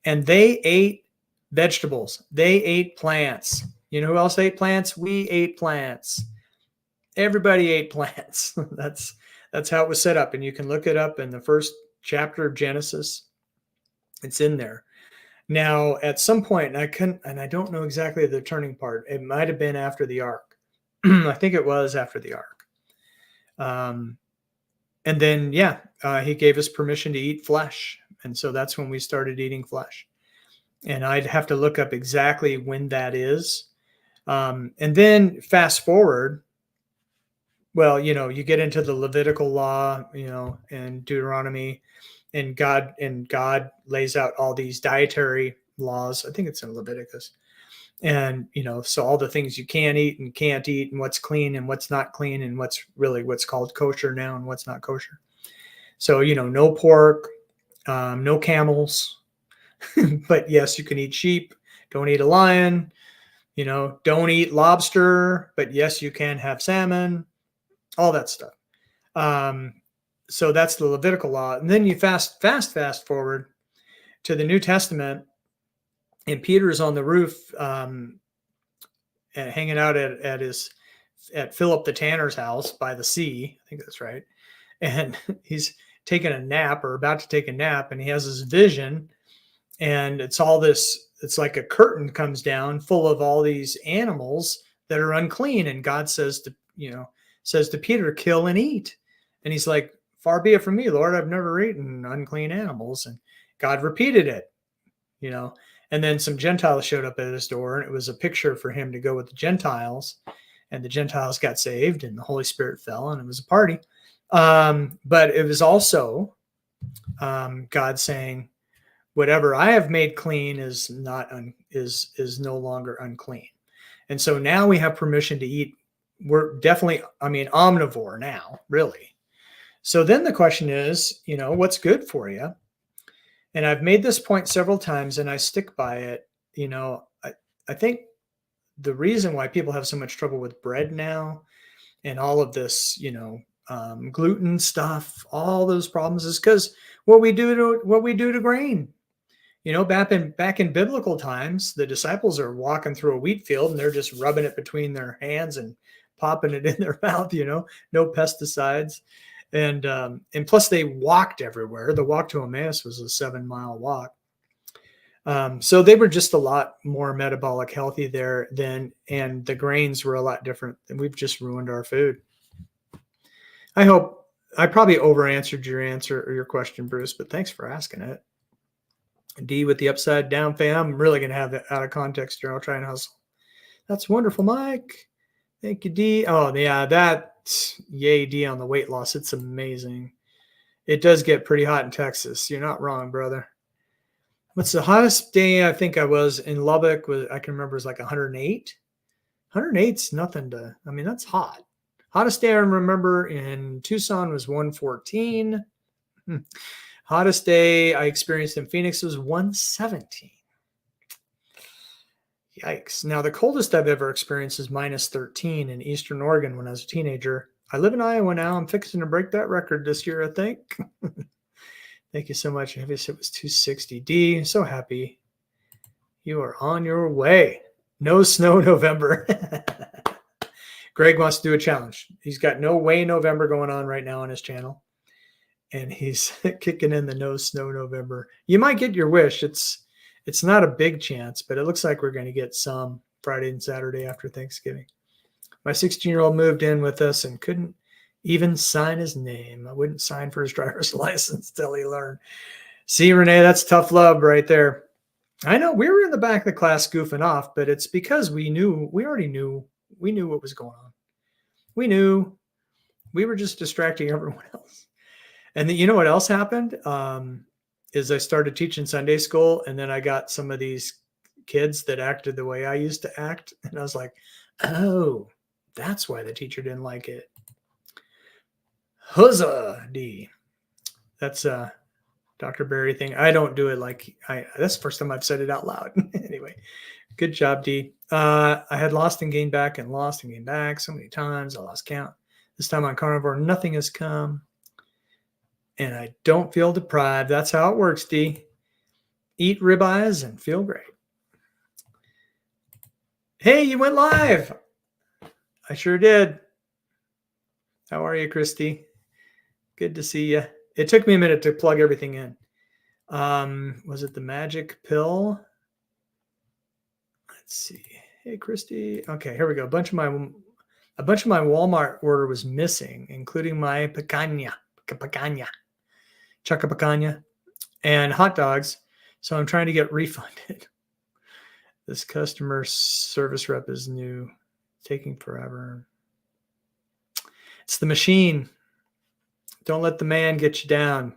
And they ate vegetables. They ate plants. You know who else ate plants? We ate plants. Everybody ate plants. That's how it was set up. And you can look it up in the first chapter of Genesis. It's in there. Now, at some point, and I don't know exactly the turning part. It might have been after the ark. I think it was after the ark. And then, he gave us permission to eat flesh. And so that's when we started eating flesh. And I'd have to look up exactly when that is. And then fast forward, well, you get into the Levitical law, and Deuteronomy, and God lays out all these dietary laws. I think it's in Leviticus. And, so all the things you can eat and can't eat, and what's clean and what's not clean, and what's called kosher now and what's not kosher. So, no pork, no camels, but yes, you can eat sheep. Don't eat a lion, don't eat lobster, but yes, you can have salmon, all that stuff. So that's the Levitical law. And then you fast forward to the New Testament, and Peter's on the roof, hanging out at Philip the Tanner's house by the sea. I think that's right. And he's taking a nap, or about to take a nap, and he has this vision, and it's like a curtain comes down full of all these animals that are unclean. And God says to Peter, kill and eat. And he's like, far be it from me, Lord, I've never eaten unclean animals. And God repeated it, and then some Gentiles showed up at his door, and it was a picture for him to go with the Gentiles, and the Gentiles got saved, and the Holy Spirit fell, and it was a party. But it was also God saying, whatever I have made clean is no longer unclean. And so now we have permission to eat. We're definitely, omnivore now, really. So then the question is, what's good for you? And I've made this point several times, and I stick by it. I think the reason why people have so much trouble with bread now and all of this, gluten stuff, all those problems is because what we do to grain. Back in biblical times, the disciples are walking through a wheat field and they're just rubbing it between their hands and popping it in their mouth. No pesticides, and plus they walked everywhere. The walk to Emmaus was a 7-mile walk. So they were just a lot more metabolic healthy there then, and the grains were a lot different. And we've just ruined our food. I hope I probably over answered your question, Bruce, but thanks for asking it. D with the upside down fan. I'm really going to have that out of context here. I'll try and hustle. That's wonderful, Mike. Thank you, D. Oh, yeah, yay, D on the weight loss. It's amazing. It does get pretty hot in Texas. You're not wrong, brother. What's the hottest day I think I was in Lubbock? I can remember it was like 108. 108's nothing that's hot. Hottest day I remember in Tucson was 114. Hottest day I experienced in Phoenix was 117. Yikes. Now, the coldest I've ever experienced is -13 in Eastern Oregon when I was a teenager. I live in Iowa now. I'm fixing to break that record this year, I think. Thank you so much. Heaviest it was 260. D, so happy. You are on your way. No snow November. Greg wants to do a challenge. He's got no way November going on right now on his channel. And he's kicking in the no snow November. You might get your wish. It's not a big chance, but it looks like we're going to get some Friday and Saturday after Thanksgiving. My 16-year-old moved in with us and couldn't even sign his name. I wouldn't sign for his driver's license till he learned. See, Renee, that's tough love right there. I know we were in the back of the class goofing off, but it's because we knew what was going on. We knew we were just distracting everyone else. And then, you know what else happened? Is I started teaching Sunday school, and then I got some of these kids that acted the way I used to act. And I was like, oh, that's why the teacher didn't like it. Huzzah, D. That's a Dr. Barry thing. I don't do it that's the first time I've said it out loud. Anyway, good job, D. I had lost and gained back and lost and gained back so many times. I lost count. This time on carnivore, nothing has come. And I don't feel deprived. That's how it works, D. Eat ribeyes and feel great. Hey, you went live. I sure did. How are you, Christy? Good to see you. It took me a minute to plug everything in. Was it the magic pill? Let's see. Hey, Christy. Okay, here we go. A bunch of my Walmart order was missing, including my picanha, picanha, and hot dogs. So I'm trying to get refunded. This customer service rep is new, taking forever. It's the machine. Don't let the man get you down.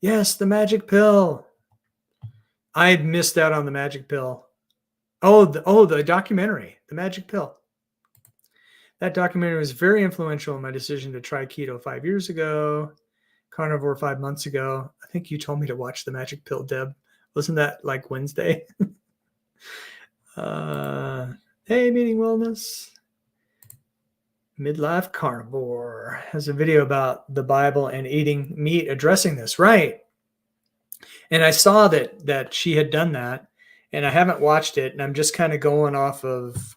Yes, the magic pill. I missed out on the magic pill. The documentary, The Magic Pill. That documentary was very influential in my decision to try keto 5 years ago, carnivore 5 months ago. I think you told me to watch The Magic Pill, Deb. Wasn't that like Wednesday? Hey, Meeting Wellness. Midlife Carnivore has a video about the Bible and eating meat addressing this. Right. And I saw that she had done that, and I haven't watched it, and I'm just kind of going off of,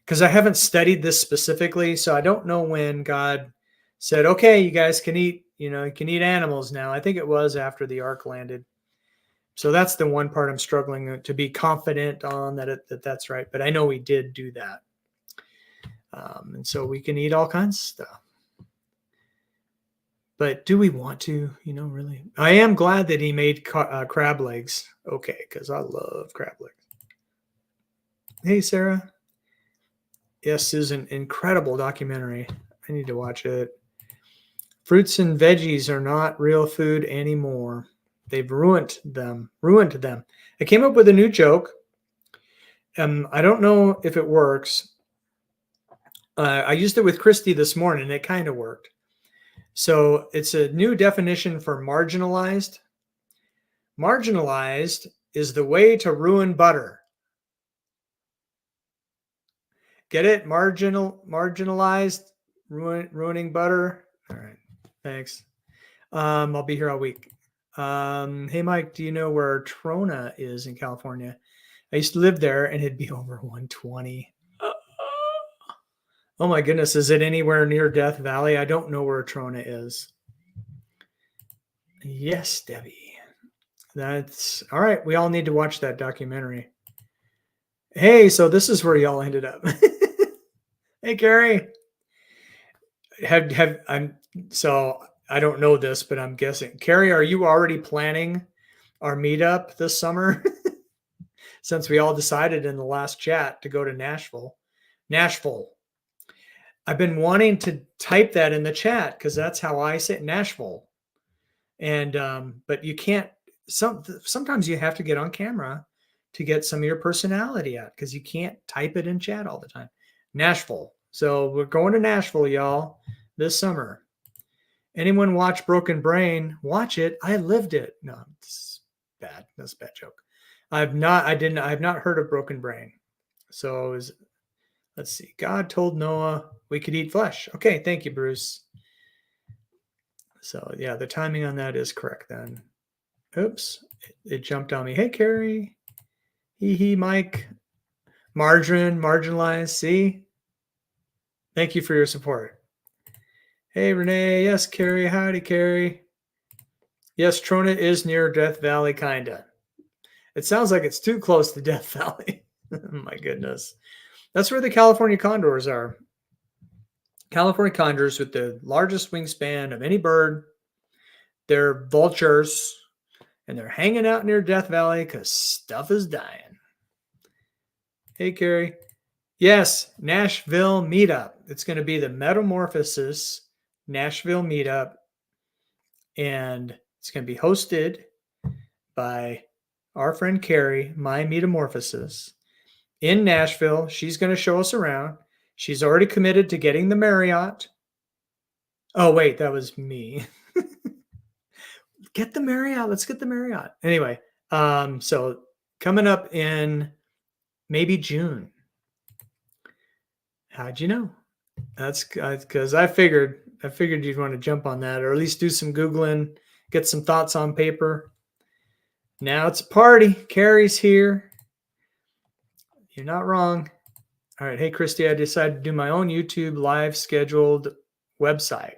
because I haven't studied this specifically. So I don't know when God said, okay, you guys can eat, you can eat animals now. I think it was after the ark landed. So that's the one part I'm struggling to be confident on that's right. But I know we did do that. And so we can eat all kinds of stuff. But do we want to, really? I am glad that he made crab legs. Okay, because I love crab legs. Hey, Sarah. Yes, this is an incredible documentary. I need to watch it. Fruits and veggies are not real food anymore. They've ruined them. I came up with a new joke. I don't know if it works. I used it with Christy this morning. It kind of worked. So it's a new definition for marginalized. Marginalized is the way to ruin butter. Get it? Marginalized, ruining butter. All right. Thanks. I'll be here all week. Hey, Mike, do you know where Trona is in California? I used to live there and it'd be over 120. Oh my goodness. Is it anywhere near Death Valley? I don't know where Trona is. Yes, Debbie. That's all right. We all need to watch that documentary. Hey, so this is where y'all ended up. Hey, Carrie. So I don't know this, but I'm guessing. Carrie, are you already planning our meetup this summer? Since we all decided in the last chat to go to Nashville. Nashville. I've been wanting to type that in the chat because that's how I say it, Nashville. And but you can't. Sometimes you have to get on camera to get some of your personality out because you can't type it in chat all the time. Nashville. So we're going to Nashville, y'all, this summer. Anyone watch Broken Brain? Watch it. I lived it. No, it's bad. That's a bad joke. I've not heard of Broken Brain. So let's see. God told Noah we could eat flesh. Okay, thank you, Bruce. So yeah, the timing on that is correct then. Oops, it jumped on me. Hey, Carrie. Hee, Mike. Marginalized. See? Thank you for your support. Hey, Renee. Yes, Carrie. Howdy, Carrie. Yes, Trona is near Death Valley, kinda. It sounds like it's too close to Death Valley. My goodness. That's where the California condors are. California condors with the largest wingspan of any bird. They're vultures, and they're hanging out near Death Valley because stuff is dying. Hey, Carrie. Yes, Nashville meetup. It's going to be the Metamorphosis Nashville meetup, and it's going to be hosted by our friend Carrie, My Metamorphosis, in Nashville. She's going to show us around. She's already committed to getting the Marriott. Oh, wait, that was me. Get the Marriott. Let's get the Marriott. Anyway, so coming up in maybe June. How'd you know? That's because I figured you'd want to jump on that, or at least do some Googling, get some thoughts on paper. Now it's a party. Carrie's here. You're not wrong. All right. Hey, Christy, I decided to do my own YouTube live scheduled website.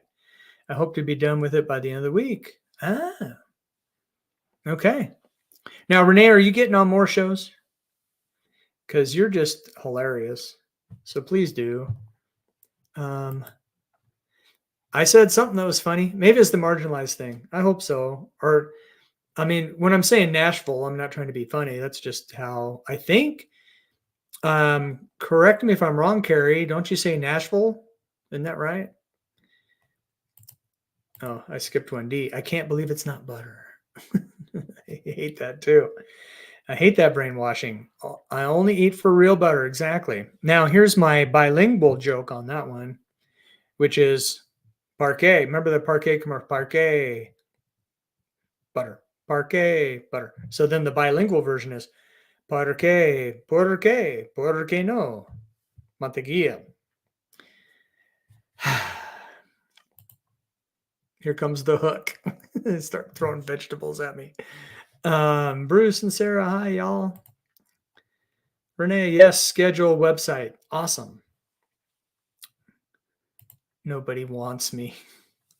I hope to be done with it by the end of the week. Ah, okay. Now, Renee, are you getting on more shows? Because you're just hilarious. So please do. I said something that was funny. Maybe it's the marginalized thing. I hope so. Or, I mean, when I'm saying Nashville, I'm not trying to be funny. That's just how I think. Correct me if I'm wrong, Carrie. Don't you say Nashville? Isn't that right? Oh, I skipped 1D. I can't believe it's not butter. I hate that too. I hate that brainwashing. I only eat for real butter. Exactly. Now, here's my bilingual joke on that one, which is Parquet. Remember the Parquet commercial? Parquet, butter. Parquet, butter. So then the bilingual version is Parquet, porque, porque no, mantequilla. Here comes the hook. Start throwing vegetables at me. Bruce and Sarah, hi, y'all. Renee, yes, schedule website. Awesome. Nobody wants me.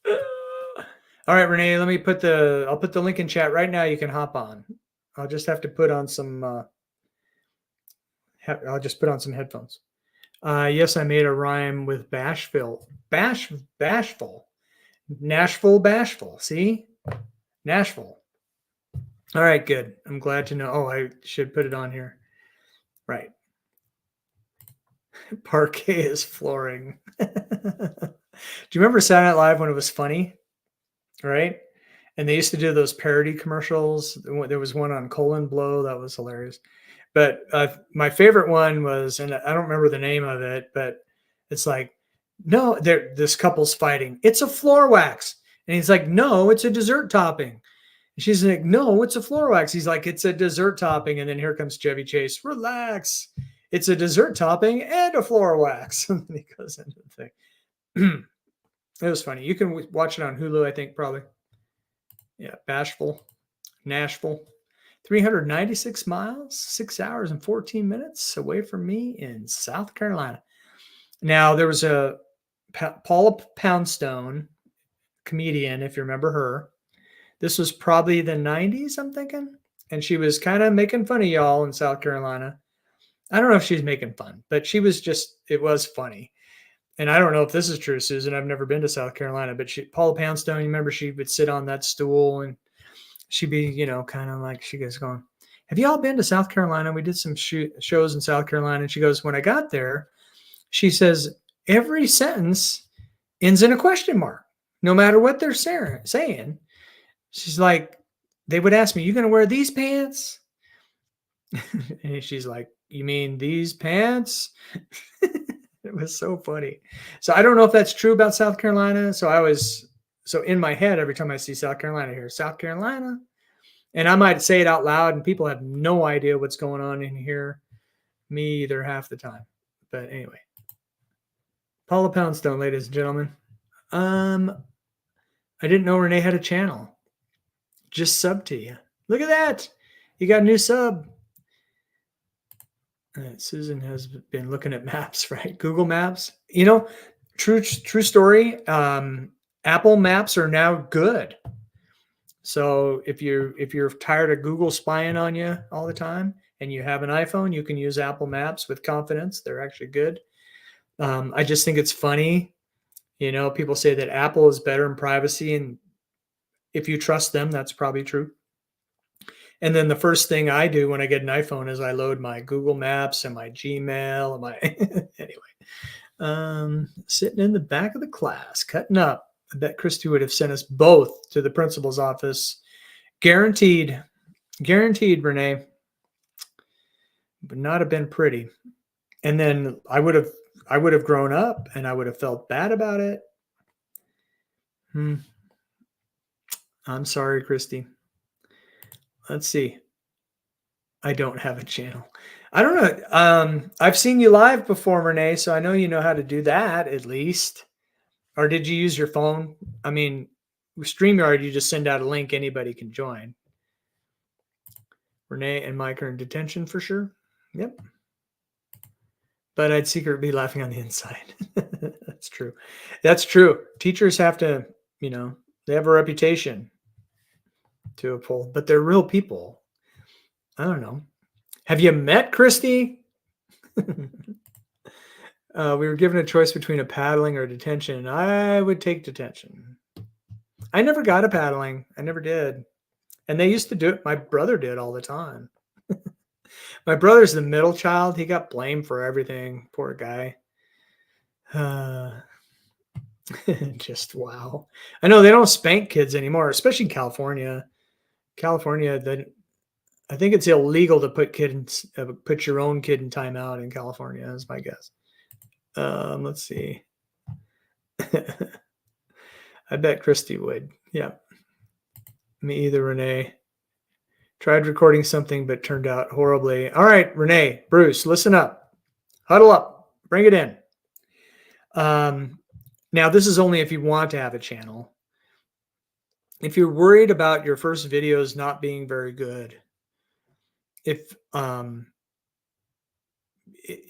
All right, Renee, let me I'll put the link in chat right now. You can hop on. I'll just have to put on some, I'll just put on some headphones. Yes, I made a rhyme with bashful. Bashful. Nashville, bashful. See? Nashville. All right, good. I'm glad to know. Oh, I should put it on here. Right. Parquet is flooring. Do you remember Saturday Night Live when it was funny? Right? And they used to do those parody commercials. There was one on Colon Blow. That was hilarious. But my favorite one was, and I don't remember the name of it, but it's like, no, this couple's fighting. It's a floor wax. And he's like, no, it's a dessert topping. And she's like, no, it's a floor wax. He's like, it's a dessert topping. And then here comes Chevy Chase. Relax. It's a dessert topping and a floor wax. And then he goes into the thing. It was funny. You can watch it on Hulu, I think, probably. Yeah, Nashville. 396 miles, 6 hours and 14 minutes away from me in South Carolina. Now, there was a Paula Poundstone, comedian, if you remember her. This was probably the 90s, I'm thinking. And she was kind of making fun of y'all in South Carolina. I don't know if she's making fun, but it was funny. And I don't know if this is true, Susan. I've never been to South Carolina, but Paula Poundstone, you remember she would sit on that stool and she'd be, kind of like, she goes going, have you all been to South Carolina? We did some shows in South Carolina. And she goes, when I got there, she says, every sentence ends in a question mark, no matter what they're saying. She's like, they would ask me, you going to wear these pants? And she's like, you mean these pants? It was so funny. So I don't know if that's true about South Carolina. So in my head, every time I see South Carolina, I hear South Carolina. And I might say it out loud and people have no idea what's going on in here. Me either half the time. But anyway. Paula Poundstone, ladies and gentlemen. I didn't know Renee had a channel. Just sub to you. Look at that. You got a new sub. Susan has been looking at maps, right? Google Maps. True story. Apple Maps are now good. So if you're tired of Google spying on you all the time and you have an iPhone, you can use Apple Maps with confidence. They're actually good. I just think it's funny. People say that Apple is better in privacy, and if you trust them, that's probably true. And then the first thing I do when I get an iPhone is I load my Google Maps and my Gmail and my anyway. Sitting in the back of the class, cutting up. I bet Christy would have sent us both to the principal's office. Guaranteed, Renee. Would not have been pretty. And then I would have grown up and I would have felt bad about it. I'm sorry, Christy. Let's see. I don't have a channel. I don't know. I've seen you live before, Renee, so I know you know how to do that at least. Or did you use your phone? I mean, with StreamYard, you just send out a link. Anybody can join. Renee and Mike are in detention for sure. Yep. But I'd secretly be laughing on the inside. That's true. That's true. Teachers have to, they have a reputation to uphold, but they're real people. I don't know. Have you met Christy? We were given a choice between a paddling or detention. I would take detention. I never got a paddling. I never did. And they used to do it. My brother did all the time. My brother's the middle child. He got blamed for everything. Poor guy. Just wow. I know they don't spank kids anymore, especially in California. I think it's illegal to put your own kid in timeout in California, is my guess. Let's see. I bet Christy would. Yeah. Me either, Renee. Tried recording something, but turned out horribly. All right, Renee, Bruce, listen up. Huddle up. Bring it in. Now, this is only if you want to have a channel. If you're worried about your first videos not being very good, if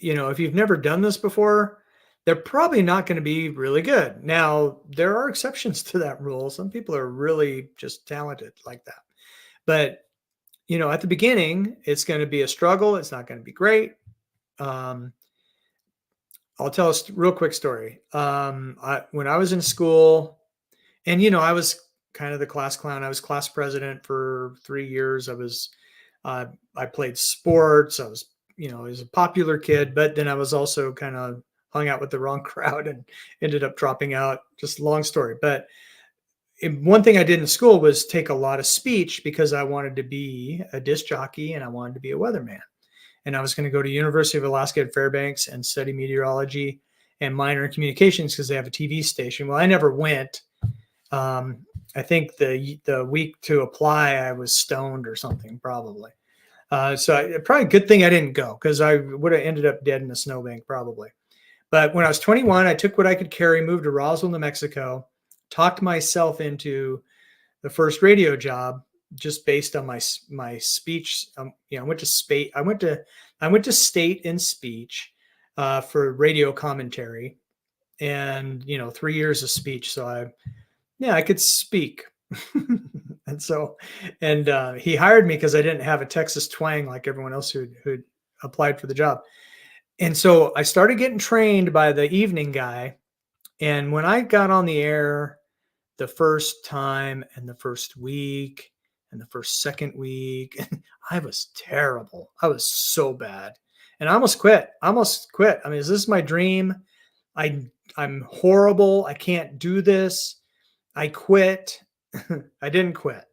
you've never done this before, they're probably not going to be really good. Now, there are exceptions to that rule. Some people are really just talented like that. But, at the beginning, it's going to be a struggle. It's not going to be great. I'll tell a real quick story. When I was in school, and, I was kind of the class clown. I was class president for 3 years. I played sports. I was a popular kid, but then I was also kind of hung out with the wrong crowd and ended up dropping out. Just a long story. But one thing I did in school was take a lot of speech because I wanted to be a disc jockey and I wanted to be a weatherman. And I was going to go to University of Alaska at Fairbanks and study meteorology and minor in communications because they have a TV station. Well, I never went. I think the week to apply, I was stoned or something, probably. Probably a good thing I didn't go, because I would have ended up dead in a snowbank probably. But when I was 21, I took what I could carry, moved to Roswell, New Mexico, talked myself into the first radio job just based on my speech. I went to state. I went to state in speech for radio commentary, and 3 years of speech. So I could speak. And so, he hired me because I didn't have a Texas twang like everyone else who'd applied for the job. And so I started getting trained by the evening guy. And when I got on the air the first time and the first week and the first second week, I was terrible. I was so bad. And I almost quit. I mean, is this my dream? I'm horrible. I can't do this. I quit. I didn't quit.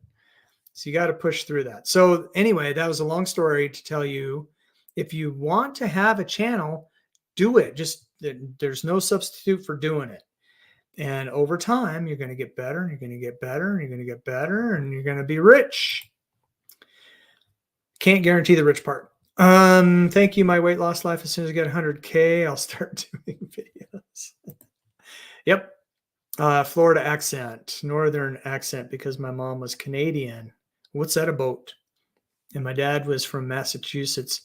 So you got to push through that. So anyway, that was a long story to tell you, if you want to have a channel, do it. Just there's no substitute for doing it. And over time, you're going to get better, and you're going to get better, and you're going to get better, and you're going to be rich. Can't guarantee the rich part. Thank you, my weight loss life. As soon as I get 100K, I'll start doing videos. Yep. Florida accent, northern accent, because my mom was Canadian. What's that about? And my dad was from Massachusetts.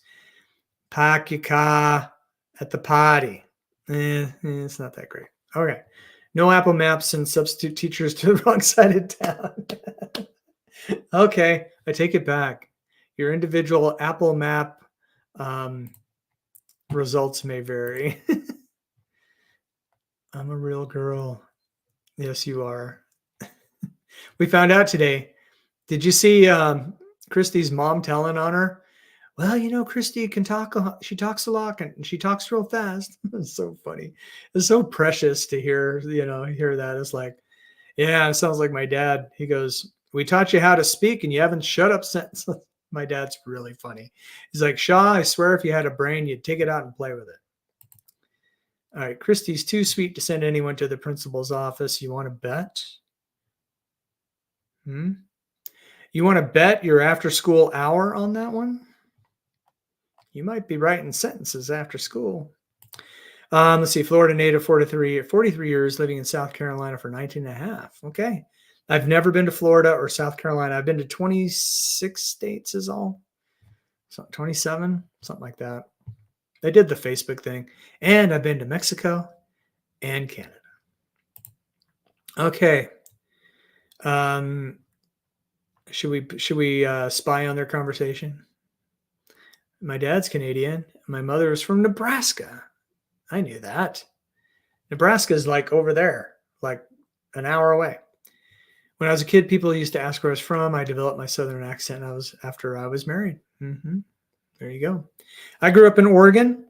Pack your car at the party. It's not that great. Okay. No Apple Maps and substitute teachers to the wrong side of town. Okay. I take it back. Your individual Apple Map results may vary. I'm a real girl. Yes, you are. We found out today. Did you see Christy's mom telling on her? Well, Christy can talk. She talks a lot, and she talks real fast. It's so funny. It's so precious to hear that. It's like, yeah, it sounds like my dad. He goes, we taught you how to speak, and you haven't shut up since. My dad's really funny. He's like, Shaw, I swear if you had a brain, you'd take it out and play with it. All right, Christy's too sweet to send anyone to the principal's office. You want to bet? You want to bet your after-school hour on that one? You might be writing sentences after school. Let's see, Florida native, 43 years, living in South Carolina for 19 and a half. Okay. I've never been to Florida or South Carolina. I've been to 26 states is all. 27, something like that. They did the Facebook thing. And I've been to Mexico and Canada. Okay. Should we spy on their conversation? My dad's Canadian. My mother is from Nebraska. I knew that. Nebraska is like over there, like an hour away. When I was a kid, people used to ask where I was from. I developed my southern accent after I was married. There you go. I grew up in Oregon.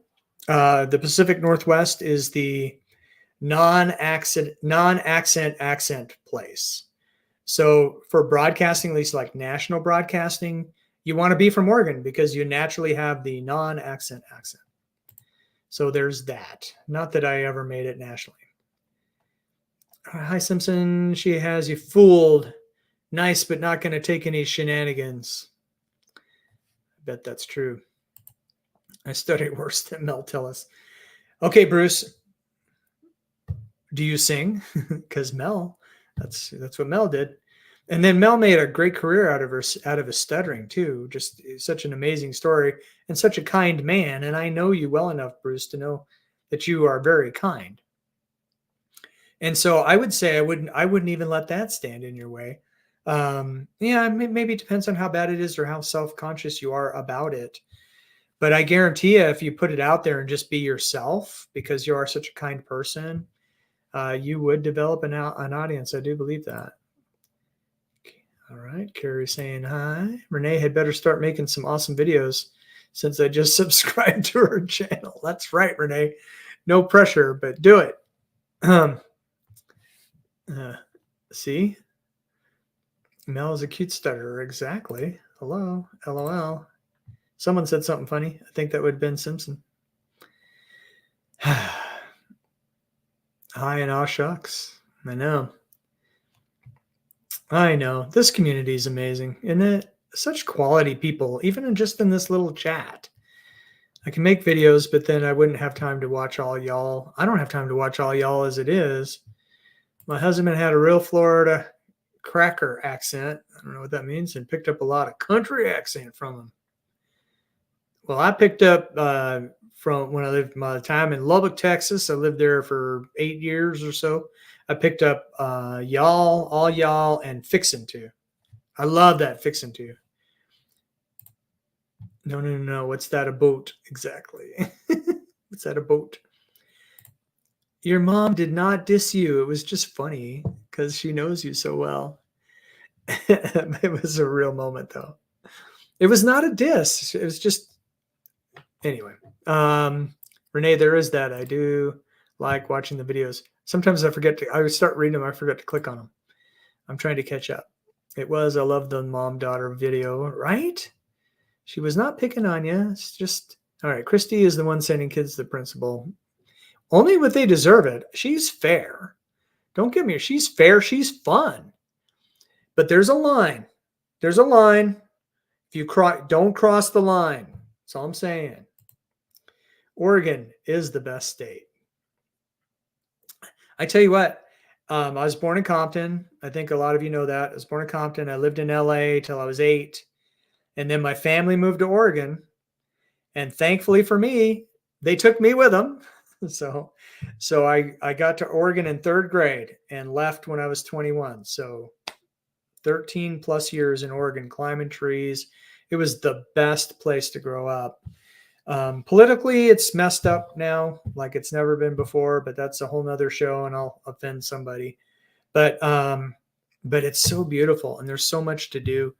The Pacific Northwest is the non-accent place. So for broadcasting, at least like national broadcasting, you want to be from Oregon because you naturally have the non-accent accent. So there's that. Not that I ever made it nationally. Hi, Simpson. She has you fooled. Nice, but not going to take any shenanigans. I bet that's true. I study worse than Mel Tillis. Okay, Bruce. Do you sing? Because Mel, that's what Mel did. And then Mel made a great career out of his stuttering too. Just such an amazing story and such a kind man. And I know you well enough, Bruce, to know that you are very kind. And so I would say I wouldn't even let that stand in your way. Maybe it depends on how bad it is or how self-conscious you are about it. But I guarantee you, if you put it out there and just be yourself, because you are such a kind person, you would develop an audience. I do believe that. All right. Carrie's saying hi. Renee had better start making some awesome videos since I just subscribed to her channel. That's right, Renee. No pressure, but do it. See? Mel is a cute stutterer. Exactly. Hello. LOL. Someone said something funny. I think that would have been Simpson. Hi and aw shucks. I know. This community is amazing, isn't it? such quality people, even in this little chat. I can make videos, but then I wouldn't have time to watch all y'all. I don't have time to watch all y'all as it is. My husband had a real Florida cracker accent. I don't know what that means, and picked up a lot of country accent from him. Well, I picked up from when I lived my time in Lubbock, Texas. I lived there for 8 years or so. I picked up y'all, all y'all, and fixin' to. I love that fixin' to. No. What's that about exactly? What's that about? Your mom did not diss you. It was just funny because she knows you so well. It was a real moment, though. It was not a diss. It was just anyway. Renee, there is that. I do like watching the videos. Sometimes I forget to. I would start reading them. I forget to click on them. I'm trying to catch up. I love the mom-daughter video, right? She was not picking on you. It's just all right. Christy is the one sending kids to the principal. Only what they deserve it. She's fair. Don't get me. She's fair. She's fun. But there's a line. There's a line. If you don't cross the line. That's all I'm saying. Oregon is the best state. I tell you what. I was born in Compton. I think a lot of you know that. I was born in Compton. I lived in LA till I was 8. And then my family moved to Oregon. And thankfully for me, they took me with them. So I got to Oregon in 3rd grade and left when I was 21. So 13 plus years in Oregon, climbing trees. It was the best place to grow up. Politically, it's messed up now like it's never been before, but that's a whole nother show and I'll offend somebody. But it's so beautiful and there's so much to do.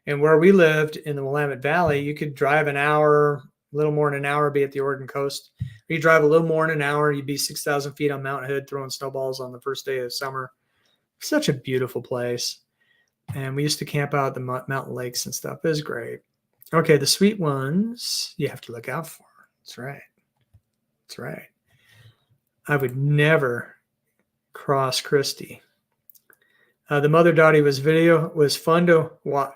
And where we lived in the Willamette Valley, you could drive an hour, a little more than an hour, be at the Oregon coast. Or you drive a little more than an hour, you'd be 6,000 feet on Mount Hood throwing snowballs on the first day of summer. Such a beautiful place. And we used to camp out at the mountain lakes and stuff. It was great. Okay, the sweet ones you have to look out for. That's right. That's right. I would never cross Christy. The Mother Dottie video was fun to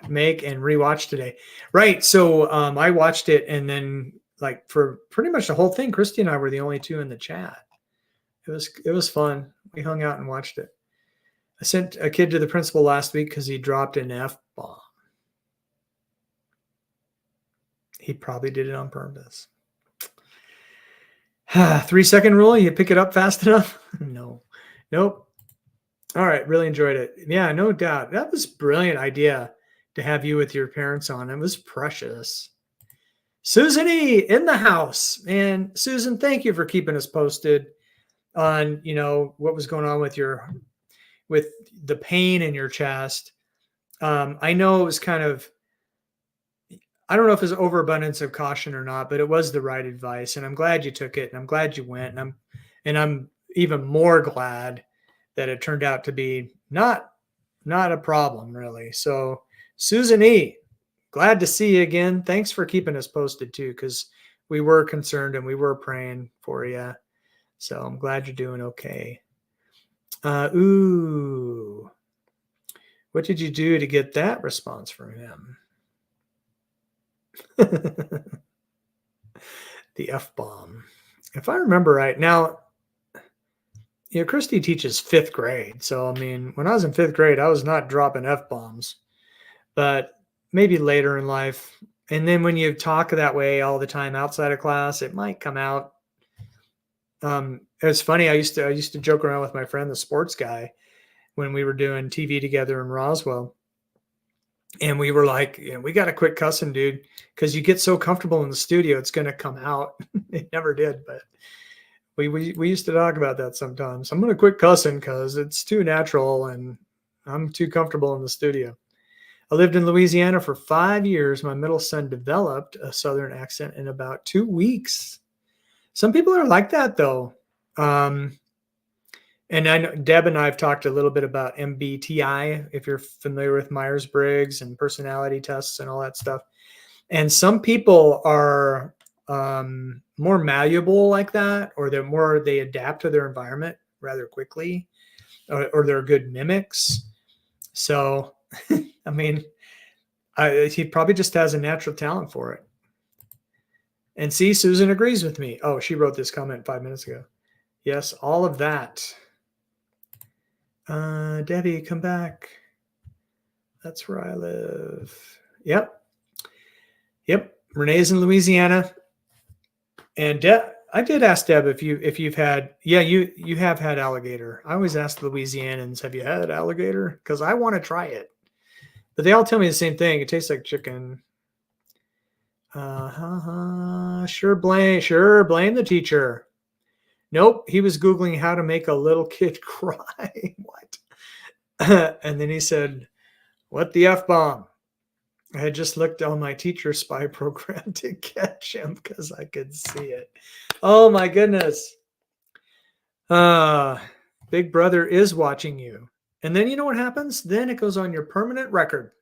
make and rewatch today. Right. So I watched it and then like for pretty much the whole thing, Christy and I were the only two in the chat. It was fun. We hung out and watched it. I sent a kid to the principal last week because he dropped an F-bomb. He probably did it on purpose. 3-second rule, you pick it up fast enough? No. Nope. All right, really enjoyed it. Yeah, no doubt. That was a brilliant idea to have you with your parents on. It was precious. Susan E. in the house. And Susan, thank you for keeping us posted on, what was going on with the pain in your chest. I know it was kind of, I don't know if it's overabundance of caution or not, but it was the right advice. And I'm glad you took it and I'm glad you went. And I'm even more glad that it turned out to be not a problem really. So Susan E., glad to see you again. Thanks for keeping us posted too, because we were concerned and we were praying for you. So I'm glad you're doing okay. What did you do to get that response from him? The F-bomb. If I remember right. Now, Christy teaches 5th grade. So, I mean, when I was in 5th grade, I was not dropping F-bombs. But maybe later in life. And then when you talk that way all the time outside of class, it might come out. It's funny. I used to joke around with my friend, the sports guy, when we were doing TV together in Roswell. And we were like, we got to quit cussing, dude, because you get so comfortable in the studio, it's going to come out. It never did, but we used to talk about that sometimes. I'm going to quit cussing because it's too natural and I'm too comfortable in the studio. I lived in Louisiana for 5 years. My middle son developed a Southern accent in about 2 weeks. Some people are like that, though. And I know Deb and I have talked a little bit about MBTI, if you're familiar with Myers-Briggs and personality tests and all that stuff. And some people are more malleable like that, or they adapt to their environment rather quickly, or they're good mimics. So, I mean, He probably just has a natural talent for it. And see, Susan agrees with me. Oh, she wrote this comment 5 minutes ago. Yes, all of that. Debbie, come back. That's where I live. Yep. Renee's in Louisiana. And I did ask Deb if you've had, you have had alligator. I always ask Louisianans, have you had alligator? Because I want to try it. But they all tell me the same thing. It tastes like chicken. Sure blame the teacher. Nope, he was Googling how to make a little kid cry. What? And then he said, what the F-bomb? I had just looked on my teacher spy program to catch him because I could see it. Oh my goodness. Big brother is watching you. And then you know what happens? Then it goes on your permanent record.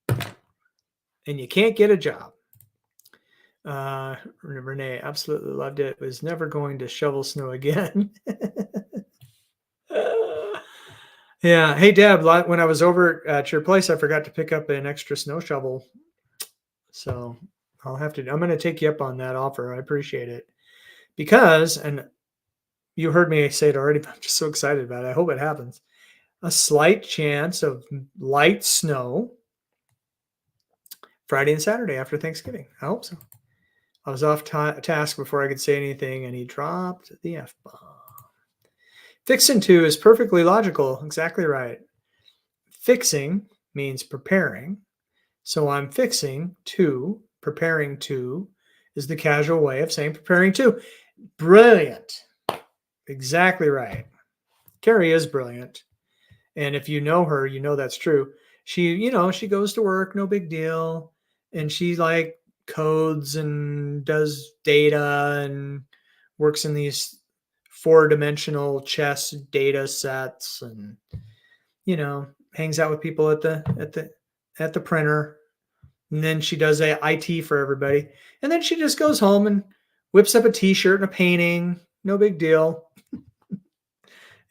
And you can't get a job. Renee, absolutely loved it. Was never going to shovel snow again. Yeah. Hey, Deb, when I was over at your place, I forgot to pick up an extra snow shovel. So I'm going to take you up on that offer. I appreciate it. Because, and you heard me say it already, but I'm just so excited about it. I hope it happens. A slight chance of light snow Friday and Saturday after Thanksgiving. I hope so. I was off task before I could say anything, and he dropped the F-bomb. Fixing to is perfectly logical. Exactly right. Fixing means preparing. So I'm fixing to, preparing to is the casual way of saying preparing to. Brilliant. Exactly right. Carrie is brilliant. And if you know her, you know that's true. She goes to work, no big deal. And she like codes and does data and works in these 4-dimensional chess data sets and, hangs out with people at the printer. And then she does IT for everybody. And then she just goes home and whips up a t-shirt and a painting. No big deal.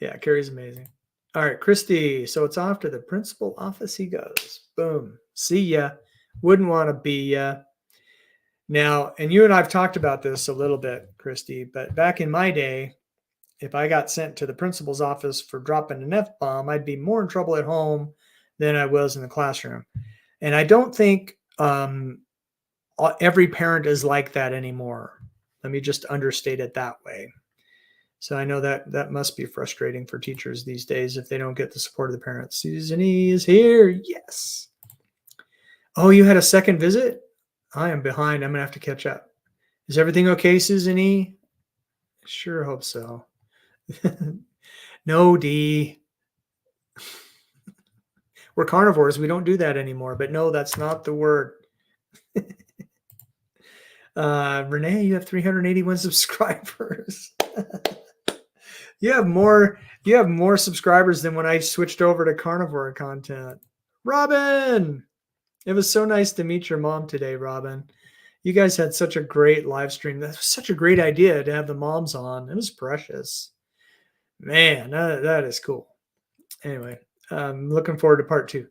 Yeah, Carrie's amazing. All right, Christy. So it's off to the principal office he goes. Boom. See ya. Wouldn't want to be ya. Now, and you and I've talked about this a little bit, Christy, but back in my day, if I got sent to the principal's office for dropping an F-bomb, I'd be more in trouble at home than I was in the classroom. And I don't think every parent is like that anymore. Let me just understate it that way. So I know that must be frustrating for teachers these days if they don't get the support of the parents. Susan E is here. Yes. Oh, you had a second visit? I am behind. I'm going to have to catch up. Is everything okay, Susan E? Sure hope so. No, D. We're carnivores. We don't do that anymore. But no, that's not the word. Renee, you have 381 subscribers. You have more subscribers than when I switched over to carnivore content. Robin, it was so nice to meet your mom today, Robin. You guys had such a great live stream. That was such a great idea to have the moms on. It was precious. Man, that is cool. Anyway, I'm looking forward to part 2.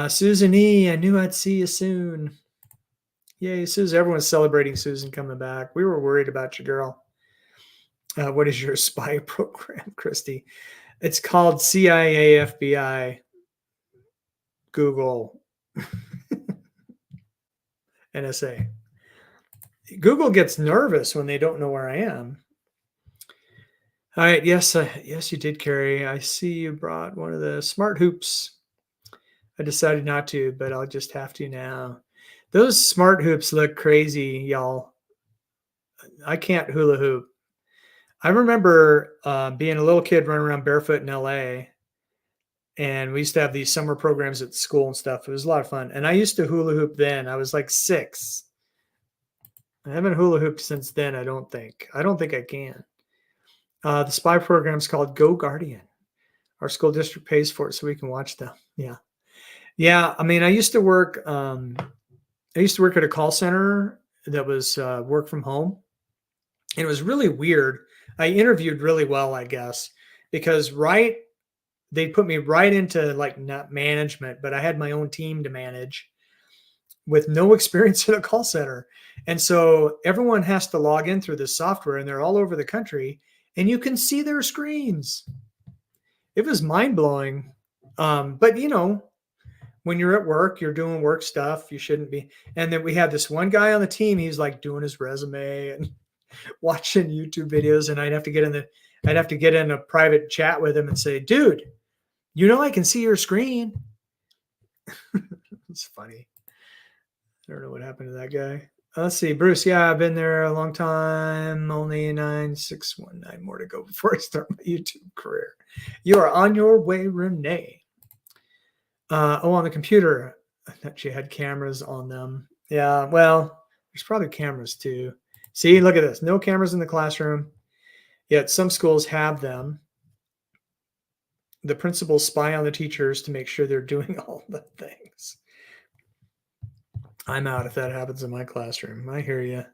Susan E, I knew I'd see you soon. Yay, Susan. Everyone's celebrating Susan coming back. We were worried about you, girl. What is your spy program, Christy? It's called CIA, FBI, Google, NSA. Google gets nervous when they don't know where I am. All right. Yes, you did, Carrie. I see you brought one of the smart hoops. I decided not to, but I'll just have to now. Those smart hoops look crazy, y'all. I can't hula hoop. I remember being a little kid running around barefoot in LA, and we used to have these summer programs at school and stuff. It was a lot of fun. And I used to hula hoop then. I was like 6. I haven't hula hooped since then, I don't think. I don't think I can. The spy program is called Go Guardian. Our school district pays for it so we can watch them. Yeah. Yeah. I mean, I used to work at a call center that was work from home. And it was really weird. I interviewed really well, I guess, because they put me right into like not management, but I had my own team to manage. with no experience in a call center. And so everyone has to log in through this software, and they're all over the country, and you can see their screens. It was mind blowing. But when you're at work, you're doing work stuff. You shouldn't be. And then we had this one guy on the team. He's like doing his resume and watching YouTube videos. And I'd have to get in a private chat with him and say, dude, I can see your screen. It's funny. I don't know what happened to that guy. Let's see, Bruce. Yeah, I've been there a long time. Only 9619 more to go before I start my YouTube career. You are on your way, Renee. On the computer. I thought you had cameras on them. Yeah, well, there's probably cameras too. See, look at this. No cameras in the classroom. Yet some schools have them. The principals spy on the teachers to make sure they're doing all the things. I'm out if that happens in my classroom. I hear you.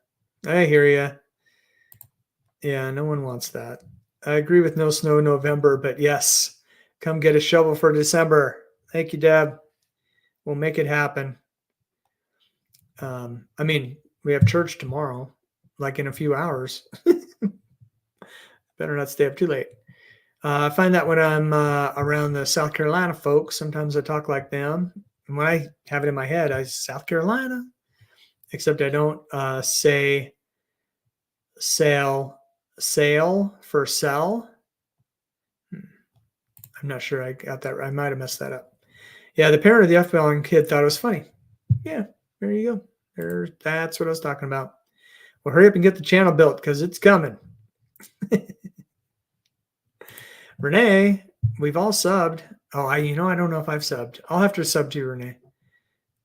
Yeah, no one wants that. I agree with no snow November, but yes, come get a shovel for December. Thank you, Deb. We'll make it happen. We have church tomorrow, like in a few hours. Better not stay up too late. I find that when I'm around the South Carolina folks, sometimes I talk like them. And when I have it in my head, I say South Carolina, except I don't say sail for sell. I'm not sure I got that right. I might have messed that up. Yeah, the parent of the F-Belling kid thought it was funny. Yeah, there you go. That's what I was talking about. Well, hurry up and get the channel built because it's coming. Renee, we've all subbed. Oh, I don't know if I've subbed. I'll have to sub to you, Renee.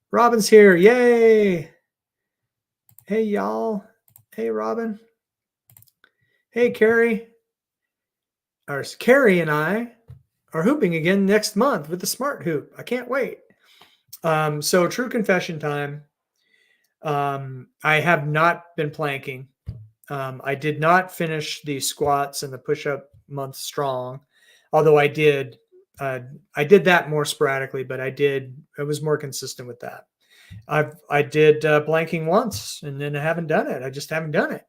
Robin's here. Yay. Hey, y'all. Hey, Robin. Hey, Carrie. Carrie and I are hooping again next month with the Smart Hoop. I can't wait. So true confession time. I have not been planking. I did not finish the squats and the push-up month strong, although I did that more sporadically, but I was more consistent with that. I did planking once and then I haven't done it. I just haven't done it.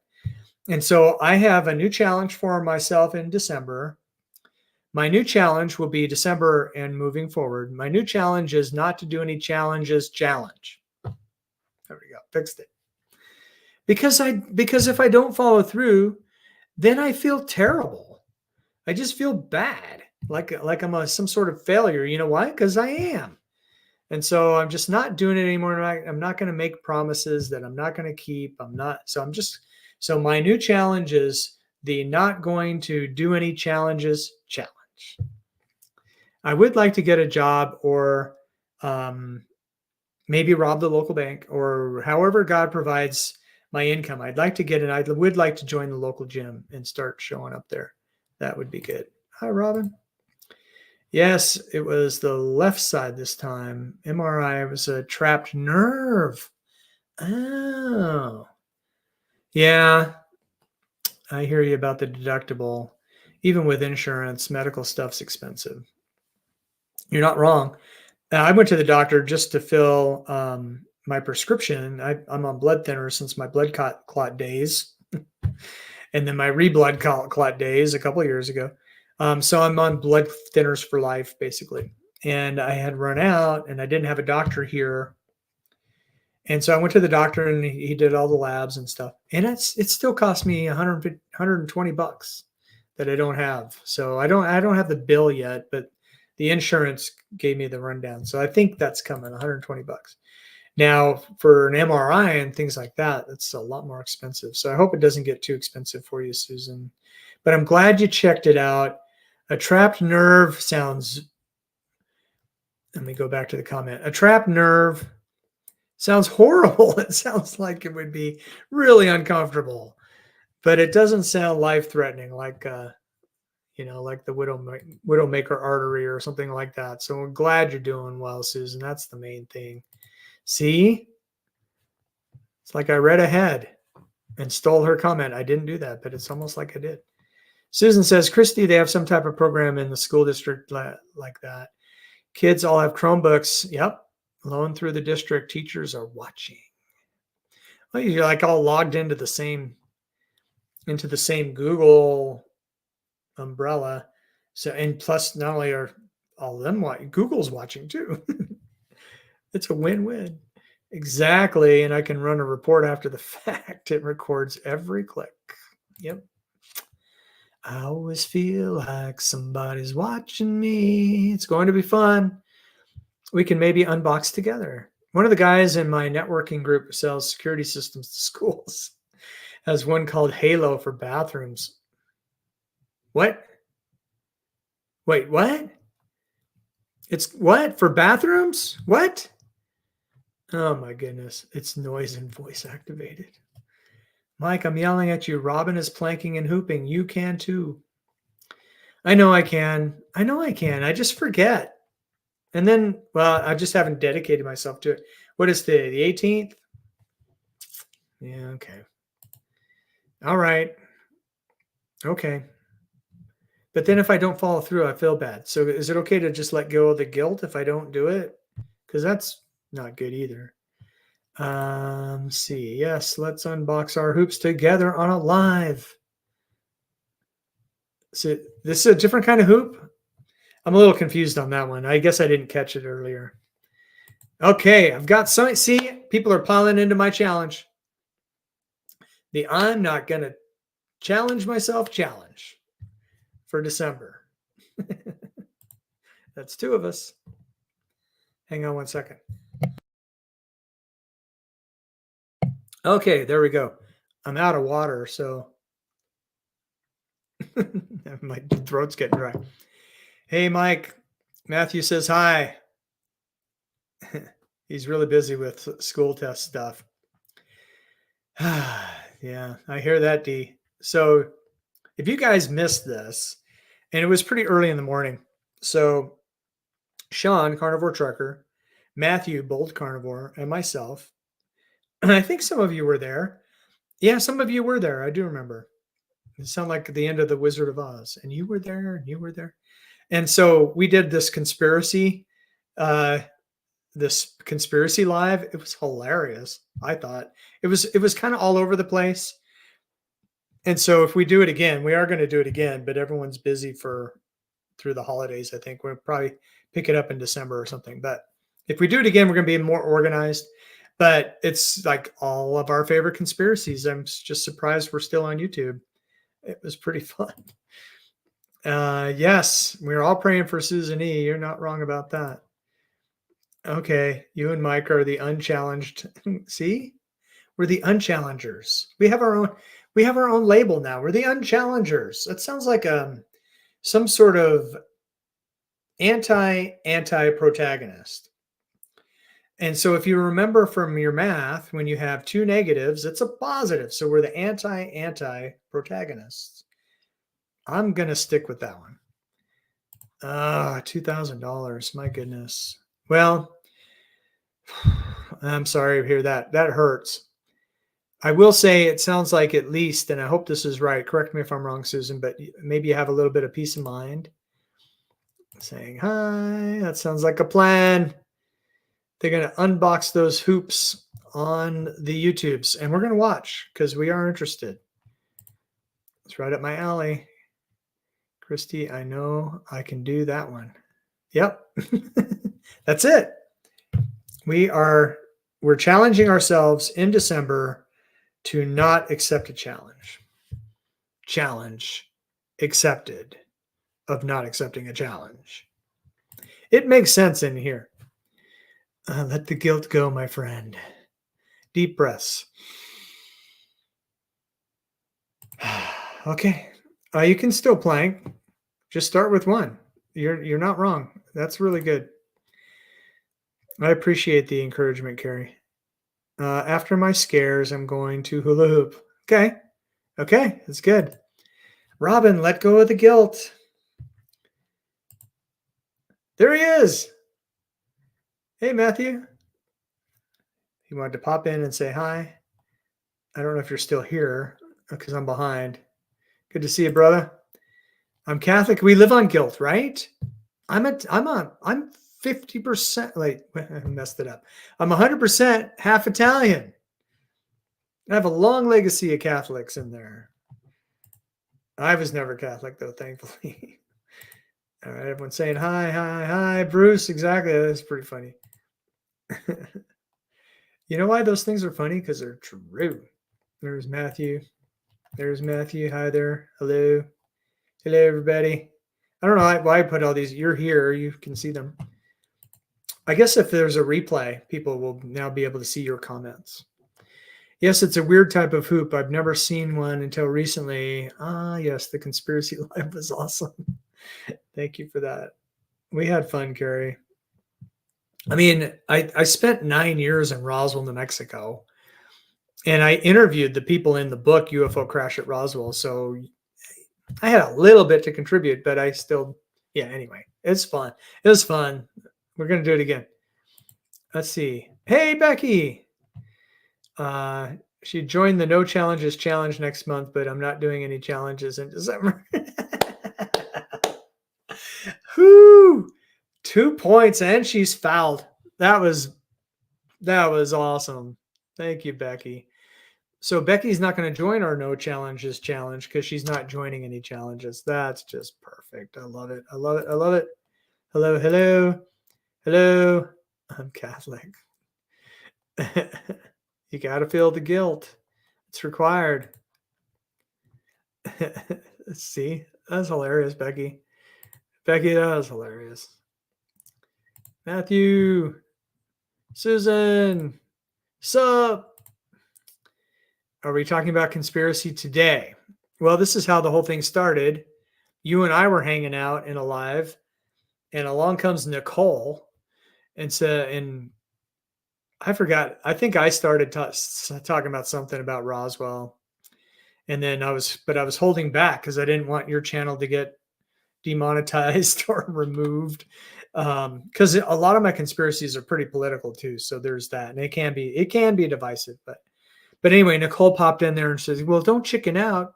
And so I have a new challenge for myself in December. My new challenge will be December and moving forward. My new challenge is not to do any challenges challenge. There we go. Fixed it. Because if I don't follow through, then I feel terrible. I just feel bad, like I'm some sort of failure. You know why? Because I am. And so I'm just not doing it anymore. I'm not going to make promises that I'm not going to keep. So my new challenge is the not going to do any challenges challenge. I would like to get a job or maybe rob the local bank or however God provides my income. I would like to join the local gym and start showing up there. That would be good. Hi, Robin. Yes, it was the left side this time. MRI was a trapped nerve. Oh. Yeah, I hear you about the deductible. Even with insurance, medical stuff's expensive. You're not wrong. I went to the doctor just to fill my prescription. I'm on blood thinners since my blood clot days, and then my reblood clot days a couple of years ago. So I'm on blood thinners for life, basically. And I had run out, and I didn't have a doctor here. And so I went to the doctor, and he did all the labs and stuff. And it still cost me $120 that I don't have. So I don't have the bill yet, but the insurance gave me the rundown. So I think that's coming, $120. Now, for an MRI and things like that, it's a lot more expensive. So I hope it doesn't get too expensive for you, Susan. But I'm glad you checked it out. A trapped nerve sounds, let me go back to the comment. A trapped nerve sounds horrible. It sounds like it would be really uncomfortable, but it doesn't sound life-threatening like like the widowmaker artery or something like that. So I'm glad you're doing well, Susan. That's the main thing. See? It's like I read ahead and stole her comment. I didn't do that, but it's almost like I did. Susan says, Christy, they have some type of program in the school district like that. Kids all have Chromebooks. Yep. Alone through the district, teachers are watching. Well, you're like all logged into the same Google umbrella. So, and plus, not only are all of them watching, Google's watching too. It's a win-win. Exactly. And I can run a report after the fact. It records every click. Yep. I always feel like somebody's watching me. It's going to be fun. We can maybe unbox together. One of the guys in my networking group who sells security systems to schools has one called Halo for bathrooms. What? Wait, what? It's what? For bathrooms? What? Oh my goodness. It's noise and voice activated. Mike, I'm yelling at you. Robin is planking and hooping. You can too. I know I can. I know I can. I just forget. And then, well, I just haven't dedicated myself to it. What is the 18th? Yeah, okay. All right. Okay. But then if I don't follow through, I feel bad. So is it okay to just let go of the guilt if I don't do it? Because that's not good either. See. Yes, let's unbox our hoops together on a live. So this is a different kind of hoop. I'm a little confused on that one. I guess I didn't catch it earlier. Okay, I've got some. See, people are piling into my challenge. The I'm not going to challenge myself challenge for December. That's two of us. Hang on one second. Okay, there we go. I'm out of water, so my throat's getting dry. Hey, Mike. Matthew says hi. He's really busy with school test stuff. Yeah, I hear that, D. So if you guys missed this, and it was pretty early in the morning. So Sean, Carnivore Trucker, Matthew, Bold Carnivore, and myself, and I think some of you were there. Yeah, some of you were there. I do remember. It sounded like the end of the Wizard of Oz. And you were there, and you were there. And so we did this conspiracy live. It was hilarious. I thought it was kind of all over the place. And so if we do it again, we are going to do it again, but everyone's busy through the holidays. I think we'll probably pick it up in December or something. But if we do it again, we're going to be more organized. But it's like all of our favorite conspiracies. I'm just surprised we're still on YouTube. It was pretty fun. Yes, we're all praying for Susan E. You're not wrong about that. Okay, you and Mike are the unchallenged. See, we're the unchallengers. We have our own label now. We're the unchallengers. That sounds like some sort of anti-protagonist. And so if you remember from your math, when you have two negatives, it's a positive. So we're the anti-protagonists. I'm going to stick with that one. $2,000. My goodness. Well, I'm sorry to hear that. That hurts. I will say it sounds like at least, and I hope this is right. Correct me if I'm wrong, Susan, but maybe you have a little bit of peace of mind. Saying hi. That sounds like a plan. They're going to unbox those hoops on the YouTubes, and we're going to watch because we are interested. It's right up my alley. Christy, I know I can do that one. Yep. That's it. We're challenging ourselves in December to not accept a challenge. Challenge accepted of not accepting a challenge. It makes sense in here. Let the guilt go, my friend. Deep breaths. Okay. You can still plank. Just start with one. You're not wrong. That's really good. I appreciate the encouragement, Carrie. After my scares, I'm going to hula hoop. Okay. Okay. That's good. Robin, let go of the guilt. There he is. Hey, Matthew. He wanted to pop in and say hi. I don't know if you're still here because I'm behind. Good to see you, brother. I'm Catholic. We live on guilt, right? I'm 50%. Like, I messed it up. I'm 100% half Italian. I have a long legacy of Catholics in there. I was never Catholic, though, thankfully. All right, everyone's saying hi, hi, hi. Bruce, exactly. That's pretty funny. You know why those things are funny? Because they're true. There's Matthew. There's Matthew. Hi there. Hello. Hello, everybody. I don't know why I put all these. You're here. You can see them. I guess if there's a replay, people will now be able to see your comments. Yes, it's a weird type of hoop. I've never seen one until recently. Ah, yes, the conspiracy live was awesome. Thank you for that. We had fun, Carrie. I mean, I spent 9 years in Roswell, New Mexico, and I interviewed the people in the book UFO Crash at Roswell. So I had a little bit to contribute, but I still, yeah, anyway, it's fun. It was fun. We're going to do it again. Let's see. Hey, Becky. She joined the No Challenges challenge next month, but I'm not doing any challenges in December. Whoo! 2 points, and she's fouled. That was awesome. Thank you, Becky. So Becky's not going to join our No Challenges challenge because she's not joining any challenges. That's just perfect. I love it. I love it. I love it. Hello, hello, hello. I'm Catholic. You got to feel the guilt. It's required. See, that's hilarious, Becky. Becky, that was hilarious. Matthew, Susan, sup? Are we talking about conspiracy today? Well, this is how the whole thing started. You and I were hanging out in a live, and along comes Nicole, and I forgot. I think I started talking about something about Roswell, and then I was holding back because I didn't want your channel to get demonetized or removed, because a lot of my conspiracies are pretty political too. So there's that, and it can be divisive, but anyway, Nicole popped in there and says, "Well, don't chicken out."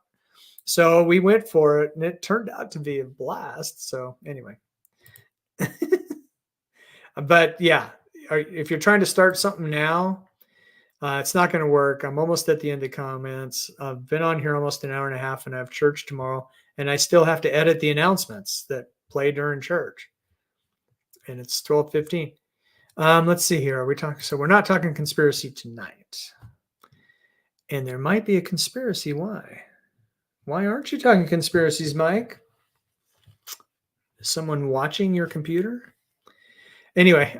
So we went for it, and it turned out to be a blast. So anyway, but yeah, if you're trying to start something now, it's not going to work. I'm almost at the end of comments. I've been on here almost an hour and a half, and I have church tomorrow, and I still have to edit the announcements that play during church. And it's 12:15. Let's see here. Are we talking? So we're not talking conspiracy tonight. And there might be a conspiracy. Why? Why aren't you talking conspiracies, Mike? Is someone watching your computer? Anyway,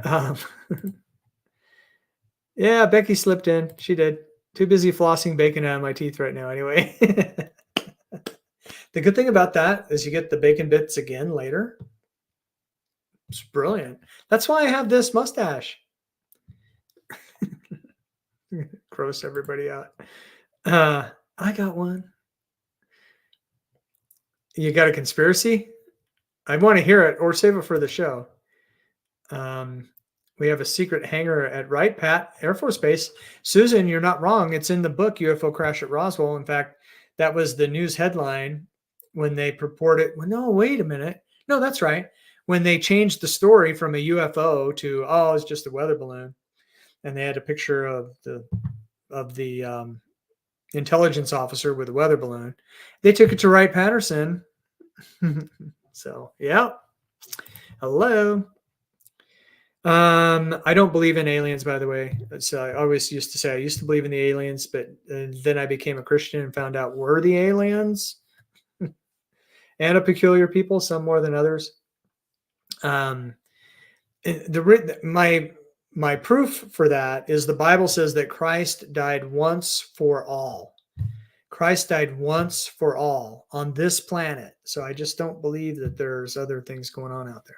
yeah, Becky slipped in. She did. Too busy flossing bacon out of my teeth right now. Anyway, the good thing about that is you get the bacon bits again later. It's brilliant. That's why I have this mustache. Gross everybody out. I got one. You got a conspiracy? I want to hear it or save it for the show. We have a secret hangar at Wright Pat Air Force Base. Susan, you're not wrong. It's in the book UFO Crash at Roswell. In fact, that was the news headline when they purported. Well, no, wait a minute. No, that's right. When they changed the story from a UFO to, oh, it's just a weather balloon, and they had a picture of the intelligence officer with a weather balloon. They took it to Wright-Patterson. So, yeah. Hello. I don't believe in aliens, by the way. So I always used to say I used to believe in the aliens, but then I became a Christian and found out we're the aliens and a peculiar people, some more than others. My proof for that is the Bible says that Christ died once for all. Christ died once for all on this planet. So I just don't believe that there's other things going on out there.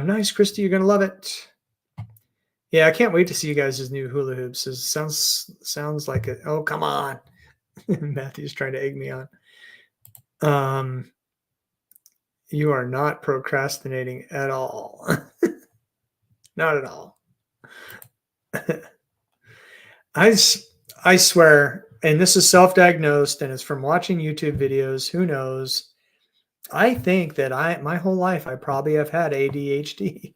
Nice, Christy. You're going to love it. Yeah, I can't wait to see you guys' new hula hoops. It sounds like it. Oh, come on. Matthew's trying to egg me on. You are not procrastinating at all. Not at all. I swear, and this is self-diagnosed, and it's from watching YouTube videos. Who knows? I think that my whole life I probably have had ADHD.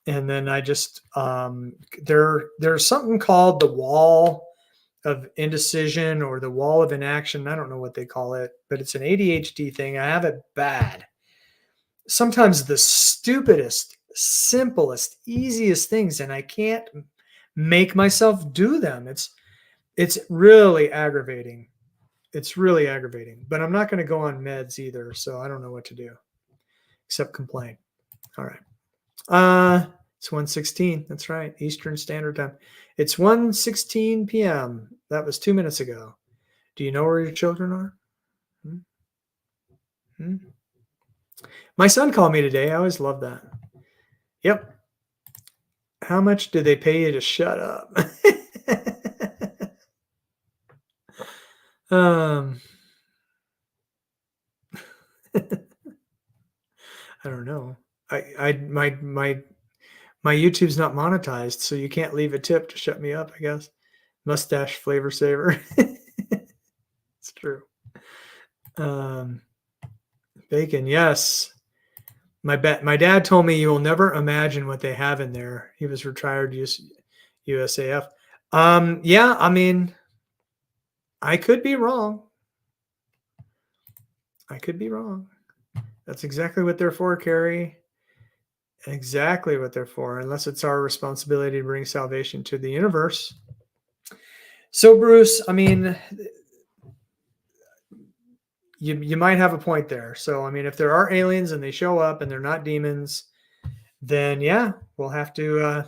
And then I just there's something called the wall of indecision or the wall of inaction. I don't know what they call it, but it's an ADHD thing. I have it bad. Sometimes the stupidest, simplest, easiest things, and I can't make myself do them. It's really aggravating. It's really aggravating. But I'm not going to go on meds either, so I don't know what to do except complain. All right. It's 1:16. That's right. Eastern Standard Time. It's 1:16 p.m. That was 2 minutes ago. Do you know where your children are? Hmm? My son called me today. I always love that. Yep. How much did they pay you to shut up? I don't know. My YouTube's not monetized, so you can't leave a tip to shut me up, I guess. Mustache flavor saver. It's true. Bacon, yes. My dad told me you will never imagine what they have in there. He was retired USAF. Yeah, I mean, I could be wrong. I could be wrong. That's exactly what they're for, Carrie. Exactly what they're for, unless it's our responsibility to bring salvation to the universe. So, Bruce, I mean, you might have a point there. So, I mean, if there are aliens and they show up and they're not demons, then yeah, we'll have to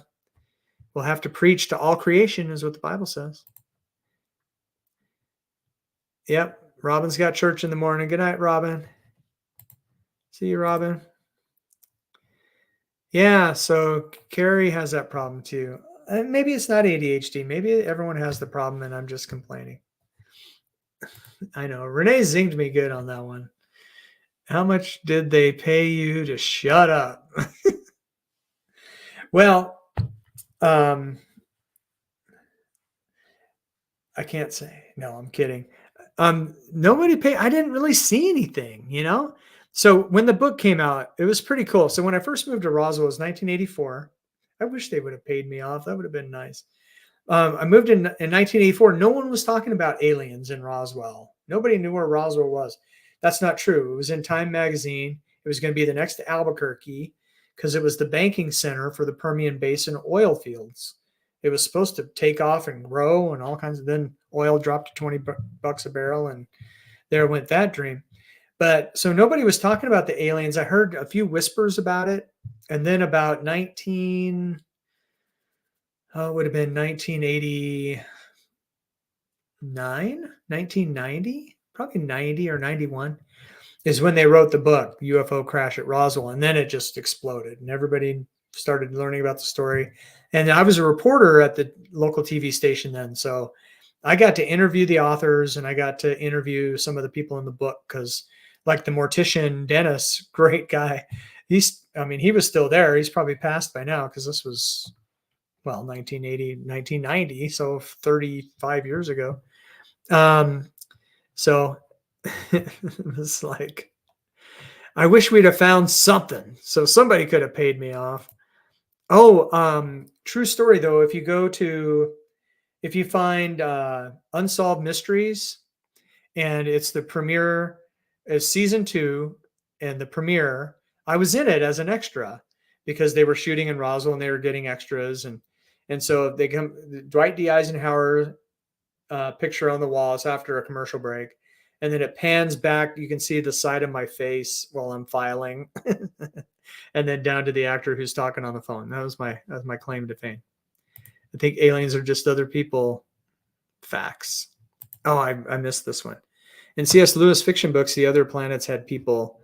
preach to all creation, is what the Bible says. Yep, Robin's got church in the morning. Good night, Robin. See you, Robin. Yeah, so Carrie has that problem too. Maybe it's not ADHD. Maybe everyone has the problem and I'm just complaining. I know. Renee zinged me good on that one. How much did they pay you to shut up? Well, I can't say. No, I'm kidding. Nobody paid. I didn't really see anything, you know? So when the book came out, it was pretty cool. So when I first moved to Roswell, it was 1984. I wish they would have paid me off. That would have been nice. I moved in 1984. No one was talking about aliens in Roswell. Nobody knew where Roswell was. That's not true. It was in Time magazine. It was going to be the next Albuquerque because it was the banking center for the Permian Basin oil fields. It was supposed to take off and grow and all kinds of, then oil dropped to 20 bucks a barrel and there went that dream. But so nobody was talking about the aliens. I heard a few whispers about it. And then about it would have been 1989, 1990, probably 90 or 91 is when they wrote the book, UFO Crash at Roswell. And then it just exploded and everybody started learning about the story. And I was a reporter at the local TV station then. So I got to interview the authors and I got to interview some of the people in the book because like the mortician, Dennis, great guy. He was still there. He's probably passed by now because this was, 1980, 1990. So 35 years ago. So it was like, I wish we'd have found something. So somebody could have paid me off. Oh, true story though. If you find Unsolved Mysteries and it's the premiere as season 2 and the premiere, I was in it as an extra because they were shooting in Roswell and they were getting extras. And so they come, Dwight D. Eisenhower picture on the walls after a commercial break. And then it pans back. You can see the side of my face while I'm filing. And then down to the actor who's talking on the phone. That was my claim to fame. I think aliens are just other people. Facts. Oh, I missed this one. In C.S. Lewis fiction books, the other planets had people,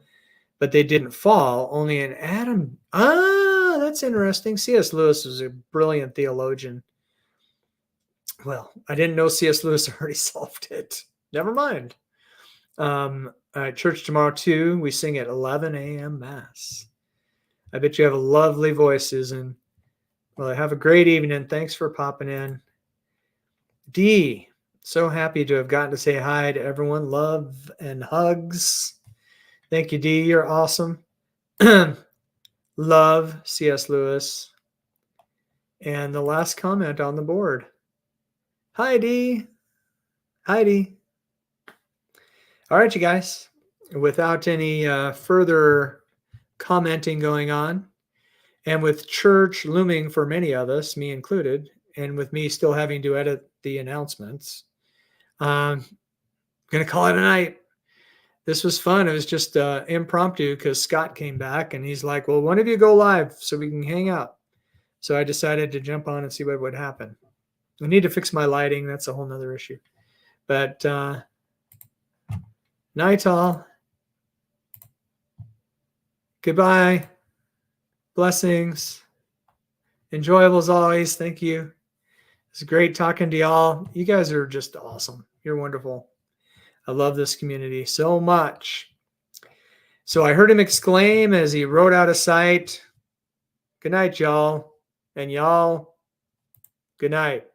but they didn't fall. Only an atom. That's interesting. C.S. Lewis was a brilliant theologian. Well, I didn't know C.S. Lewis already solved it. Never mind. Church tomorrow too. We sing at 11 a.m. Mass. I bet you have a lovely voice, Susan. Well, have a great evening. Thanks for popping in. D, so happy to have gotten to say hi to everyone. Love and hugs. Thank you, D. You're awesome. Love C.S. Lewis. And the last comment on the board. Heidi. Heidi. All right, you guys. Without any further commenting going on, and with church looming for many of us, me included, and with me still having to edit the announcements, I'm going to call it a night. This was fun. It was just impromptu because Scott came back and he's like, well, one of you go live so we can hang out. So I decided to jump on and see what would happen. I need to fix my lighting. That's a whole nother issue. But night all. Goodbye. Blessings. Enjoyable as always. Thank you. It's great talking to y'all. You guys are just awesome. You're wonderful. I love this community so much. So I heard him exclaim as he rode out of sight. Good night, y'all. And y'all, good night.